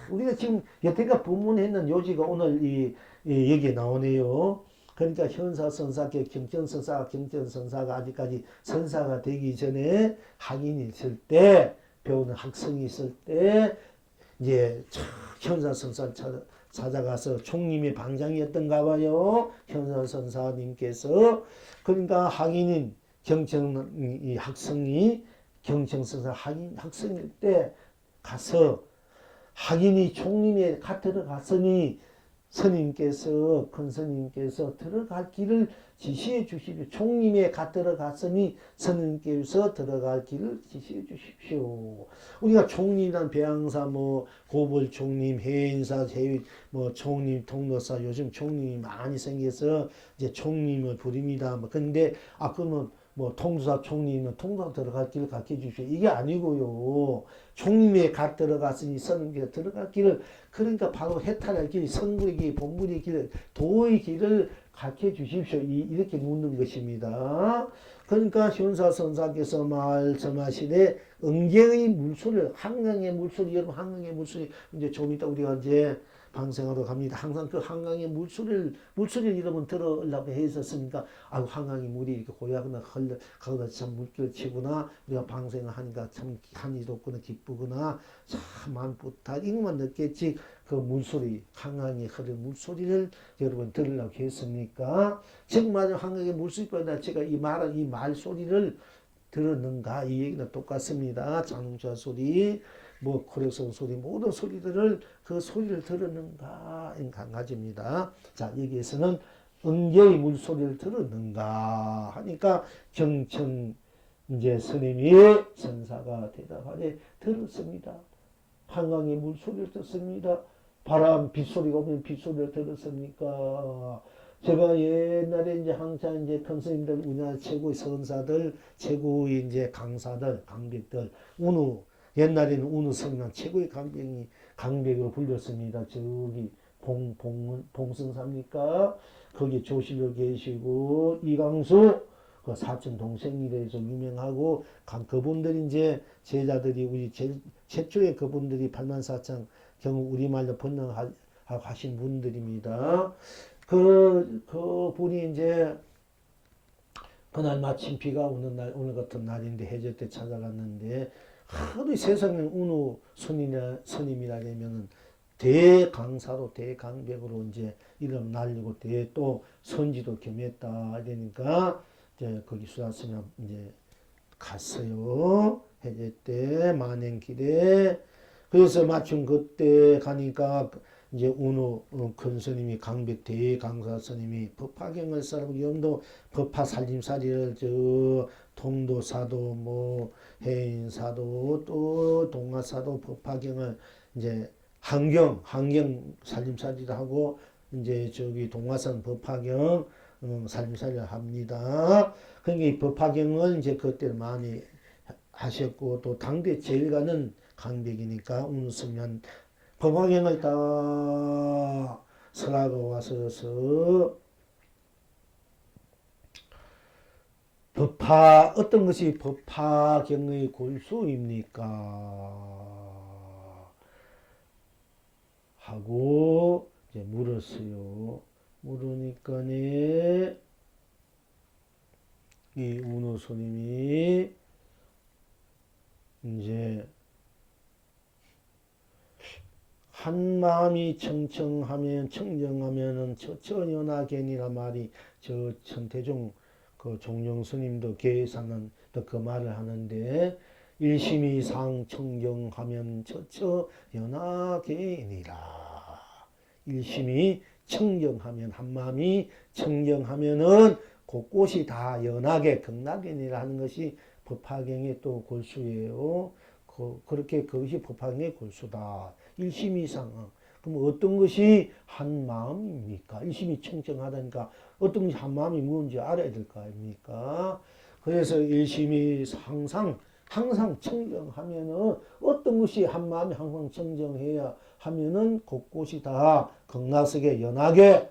우리가 지금 여태까지 본문했는 요지가 오늘 여기에 나오네요. 그러니까 현사선사께 경전선사가 아직까지 선사가 되기 전에 학인이 있을 때, 배우는 학생이 있을 때 이제 현사선사 찾아가서 총님의 방장이었던가 봐요. 현사선사님께서. 그러니까 학인인 이 학생이 경청선사 학생일 때 가서 학인이 총님의 곁으로 갔으니 스님께서, 큰 스님께서 들어갈 길을 지시해 주십시오. 총님의 곁으로 갔으니 스님께서 들어갈 길을 지시해 주십시오. 우리가 총리란 배양사, 뭐 고벌 총님, 해인사, 뭐 총님, 통도사, 요즘 총님이 많이 생겨서 이제 총님을 부릅니다. 뭐 근데 그러면 뭐 통도사 총리는 통도사 들어갈 길을 가르쳐 주십시오. 이게 아니고요. 총님의 갓 들어갔으니 스님께서 들어갈 길을, 그러니까 바로 해탈할 길, 성불의 길, 본불의 길, 도의 길을 가르쳐 주십시오. 이렇게 묻는 것입니다. 그러니까 현사선사께서 말씀하시되 응계의 물소리를, 한강의 물소리, 여러분 한강의 물소리, 이제 좀 이따 우리가 이제 방생하러 갑니다. 항상 그 한강의 물소리를 여러분 들으려고 했었으니까, 한강의 물이 이렇게 고야거나 거기다 참 물결 치구나, 우리가 방생을 하니까 참 한이 돋거나 기쁘구나, 참 마음 뿌듯하, 이것만 느꼈지, 그 물소리, 한강에 흐르는 물소리를 여러분 들으려고 했습니까? 정말 한강의 물소리보다 제가 이 말한 이 말소리를 들었는가, 이 얘기는 똑같습니다. 자동차 소리, 뭐 고력성 소리, 모든 소리들을, 그 소리를 들었는가, 한 가지입니다. 자, 여기에서는 응계의 물소리를 들었는가 하니까 경천 이제 스님이 선사가 대답하되 들었습니다. 한강의 물소리를 듣습니다. 바람 빗소리가 오면 빗소리를 들었습니까? 제가 옛날에 이제 항상 이제 큰 스님들, 우리나라 최고의 선사들, 최고의 이제 강사들, 강백들, 옛날에는 운우 스님은 최고의 강백으로 불렸습니다. 저기 봉승사입니까? 거기 조실로 계시고, 이광수 그 사촌 동생이라서 유명하고, 그분들이 이제 제자들이, 우리 최초의 그분들이 84창 경우 우리말로 번역하신 분들입니다. 그 분이 이제 그날 마침 비가 오는 날, 오늘 같은 날인데 해질 때 찾아갔는데, 하도 세상에 운우 스님이라면 대강사로, 대강백으로 이제 이름 날리고 또 선지도 겸했다. 이러니까 이제 거기 수다스님 이제 갔어요. 해질 때 만행길에. 그래서 마침 그때 가니까 이제 운우 큰 스님이, 강백 대강사 스님이 법화경을 써라고, 염도 법화 살림살이를 통도사도, 뭐 해인사도, 또 동화사도 법화경을 이제 한경 살림살이를 하고, 이제 저기 동화산 법화경 살림살이를 합니다. 그러니까 이 법화경을 이제 그때 많이 하셨고, 또 당대 제일 가는 강백이니까 운수면 법화경을 다 설하고 와서 어떤 것이 법화경의 골수입니까? 하고 이제 물었어요. 물으니까네, 이 운우 스님이 이제 한 마음이 청정하면은 처천연하견이라 말이, 저 천태종 그 종령 스님도 계사는 또 그 말을 하는데, 일심이 상청정하면 처처연하견이라. 일심이 청정하면 한마음이 청정하면은 곳곳이 다 연하게 극락견이라 하는 것이 법화경의 또 골수예요. 그렇게 그것이 법화경의 골수다. 일심이상. 그럼 어떤 것이 한 마음입니까? 일심이 청정하다니까 어떤 것이 한 마음이 뭔지 알아야 될 거 아닙니까? 그래서 일심이 항상 청정하면은 어떤 것이 한 마음이 항상 청정해야 하면은 곳곳이 다 극락석에 연하게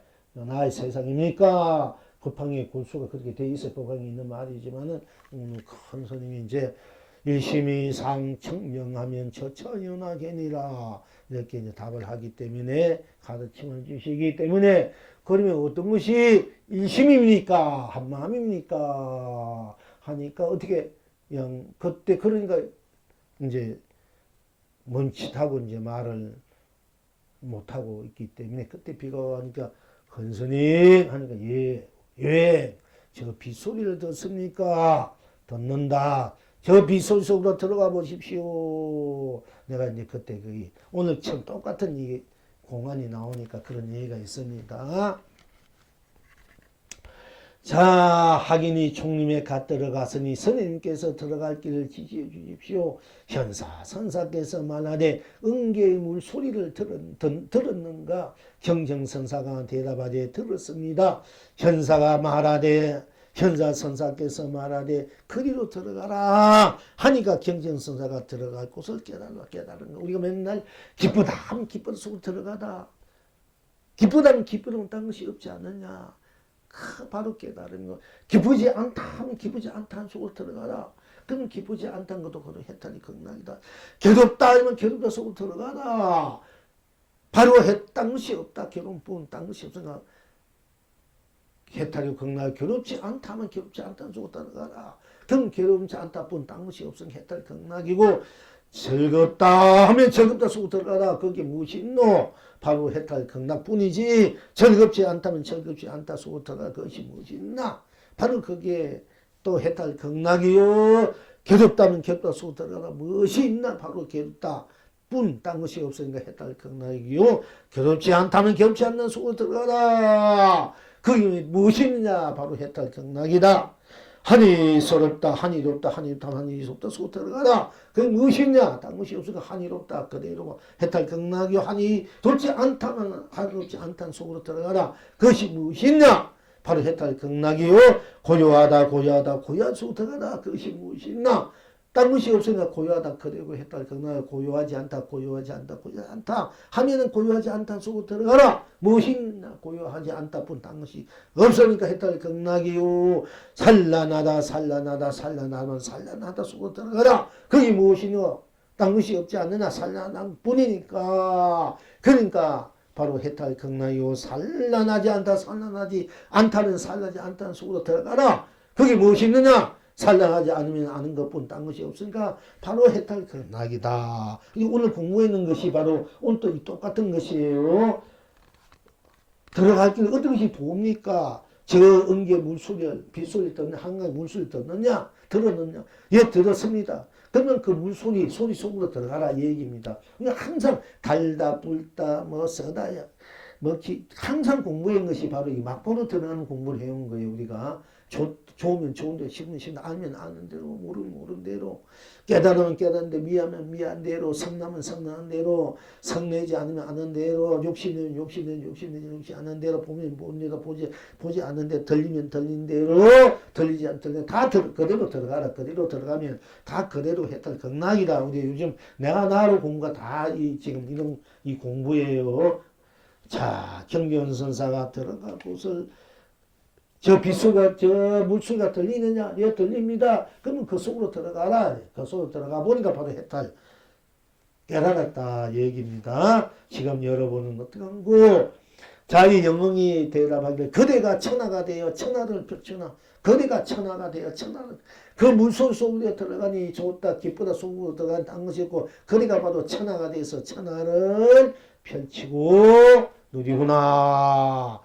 세상입니까? 법화경의 골수가 그렇게 돼 있어요. 법화경에 있는 말이지만은 큰 스님이 이제 일심이 상청명하면 처처연하게니라 이렇게 이제 답을 하기 때문에 가르침을 주시기 때문에 그러면 어떤 것이 일심입니까? 한마음입니까? 하니까 어떻게 그때 그러니까 이제 멈칫하고 이제 말을 못하고 있기 때문에 그때 비가 오니까 헌스님 하니까 예, 저 빗소리를 듣습니까? 듣는다. 저 빗소리 속으로 들어가 보십시오. 내가 이제 그때 오늘 처음 똑같은 이 공안이 나오니까 그런 얘기가 있습니다. 자, 하기니 총림에 갓 들어갔으니 스님께서 들어갈 길을 지시해 주십시오. 현사 선사께서 말하되 응계의 물소리를 들었는가? 경정선사가 대답하되 들었습니다. 현사 선사께서 말하되 그리로 들어가라 하니까 경정선사가 들어갈 곳을 깨달은 거. 우리가 맨날 기쁘다 하면 기쁜 속으로 들어가다. 기쁘다면 기쁘면 딴 것이 없지 않느냐. 바로 깨달은 거. 기쁘지 않다 하면 기쁘지 않다는 속으로 들어가라. 그럼 기쁘지 않다는 것도 그런 해탈이 극락이다. 괴롭다 하면 괴롭다 속으로 들어가라. 바로 딴 것이 없다. 괴로움 딴 것이 없으니까 해탈이 극락. 괴롭지 않다 하면 괴롭지 않다는 속으로 들어가라. 그럼 괴롭지 않다 뿐 딴 것이 없으니까 해탈이 극락이고 즐겁다 하면 즐겁다 속으로 들어가라. 그게 무엇이 있노? 바로 해탈 극락뿐이지 즐겁지 않다면 즐겁지 않다 속으로 들어갈 것이 무엇이 있나? 바로 그게 또 해탈 극락이요. 괴롭다면 괴롭다 속으로 들어가라. 무엇이 있나? 바로 괴롭다 뿐 딴 것이 없으니까 해탈 극락이요. 괴롭지 않다면 괴롭지 않는 속으로 들어가라. 그게 무엇이 있냐? 바로 해탈 극락이다. 한이스럽다 한이롭다 한이롭다 속으로 들어가라. 그게 무엇이냐? 딴 것이 없으니까 한이롭다 그대로 해탈 극락이 한이롭지 않다면 한이롭지 않다는 속으로 들어가라. 그것이 무엇이냐? 바로 해탈 극락이요. 고요하다 고요한 속으로 들어가라. 그것이 무엇이냐? 딴 것이 없으니까 고요하다 그대로 해탈 극락. 고요하지 않다 하면은 고요하지 않다 속으로 들어가라. 무엇이냐? 고요하지 않다 뿐 딴 것이 없으니까 해탈 극락이요. 산란하다 속으로 들어가라. 그게 무엇이냐? 딴 것이 없지 않느냐? 산란한 뿐이니까. 그러니까 바로 해탈 극락이요. 산란하지 않다는 산란하지 않다는 속으로 들어가라. 그게 무엇이 있느냐? 산란하지 않으면 아는 것뿐 딴 것이 없으니까 바로 해탈 극락이다. 오늘 공부했는 것이 바로 오늘 또 똑같은 것이에요. 들어갈 길 어떤 것이 도웁니까? 저 응계 물소리, 빗소리 듣는 한강 물소리 듣느냐? 들었느냐? 예, 들었습니다. 그러면 그 물소리, 소리 속으로 들어가라 이 얘기입니다. 그러니까 항상 달다, 불다, 써다, 항상 공부한 것이 바로 이 막보로 들어가는 공부를 해온 거예요, 우리가. 좋으면 좋은데, 싫으면 아니면 아는 대로, 모르는 대로, 깨달으면 깨달은 대로, 미하면 미한 대로, 성나면 성나는 대로, 성내지 않으면 아는 대로, 욕심내지 않은 대로, 보면 보는 대로, 보지 않는 대로, 들리면 들린 대로, 들리지 않는 대로, 그대로 들어가라. 그대로 들어가면 다 그대로 해탈 극락이다. 우리 요즘 내가 나로 공부가 다 지금 이런 이 공부예요. 자, 경견선사가 들어갈 곳을 저 빗소리가, 저 물소리가 들리느냐? 예, 들립니다. 그러면 그 속으로 들어가라. 그 속으로 들어가 보니까 바로 해탈. 깨달았다. 얘기입니다. 지금 여러분은 어떻게 한고? 자, 이 영웅이 대답하기를, 그대가 천하가 되어 천하를 펼쳐나. 그대가 천하가 되어 천하를. 그 물소리 속으로 들어가니 좋다, 기쁘다 속으로 들어가니 딴 것이 없고, 그대가 바로 천하가 되어서 천하를 펼치고 누리구나.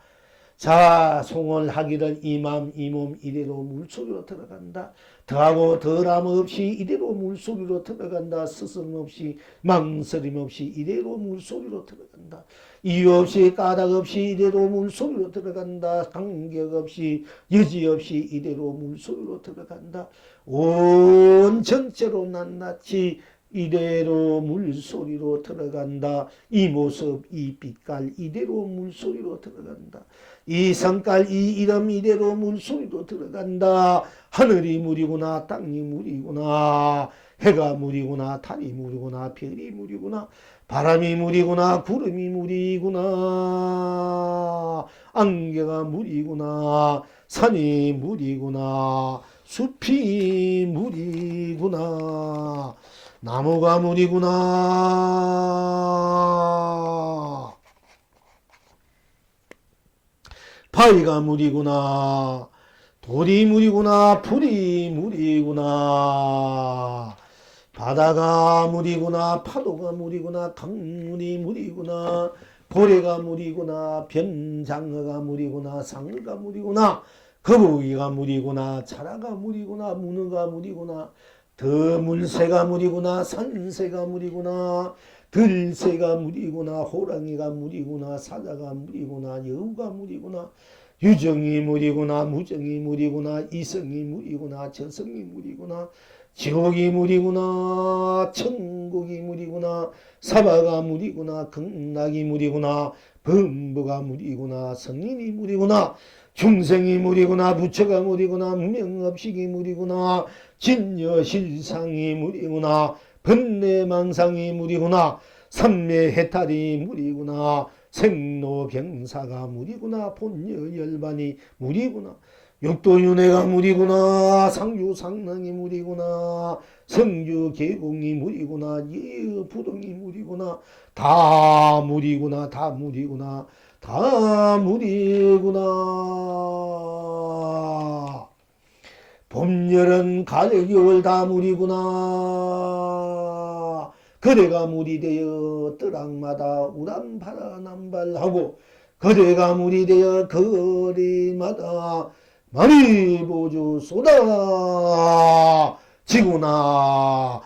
자송을 하기를 이 맘 이 몸 이대로 물속으로 들어간다. 더하고 덜함 없이 이대로 물속으로 들어간다. 스스럼 없이 망설임 없이 이대로 물속으로 들어간다. 이유 없이 까닭 없이 이대로 물속으로 들어간다. 간격 없이 여지 없이 이대로 물속으로 들어간다. 온 전체로 낱낱이 이대로 물소리로 들어간다. 이 모습 이 빛깔 이대로 물소리로 들어간다. 이 성깔 이 이름 이대로 물소리로 들어간다. 하늘이 물이구나 땅이 물이구나 해가 물이구나 달이 물이구나 별이 물이구나 바람이 물이구나 구름이 물이구나 안개가 물이구나 산이 물이구나 숲이 물이구나 나무가 물이구나 바위가 물이구나 돌이 물이구나 풀이 물이구나 바다가 물이구나 파도가 물이구나 강물이 물이구나 고래가 물이구나 변장어가 물이구나 상어가 물이구나 거북이가 물이구나 자라가 물이구나 문어가 물이구나 더물새가 물이구나 산새가 물이구나 들새가 물이구나 호랑이가 물이구나 사자가 물이구나 여우가 물이구나 유정이 물이구나 무정이 물이구나 이성이 물이구나 저성이 물이구나 지옥이 물이구나 천국이 물이구나 사바가 물이구나 극락이 물이구나 범부가 물이구나 성인이 물이구나 중생이 물이구나 부처가 물이구나 무명업식이 물이구나 진여실상이 물이구나 번뇌망상이 물이구나 삼매해탈이 물이구나 생로병사가 물이구나 본여열반이 물이구나 육도윤회가 물이구나 상주상랑이 물이구나 성주계공이 물이구나 예부동이 물이구나 다 물이구나 다 물이구나 다 물이구나 봄, 여름, 가을, 겨울 다 물이구나 그대가 물이 되어 뜨락마다 우람바라 남발하고 그대가 물이 되어 거리마다 많이 보주 쏟아 지구나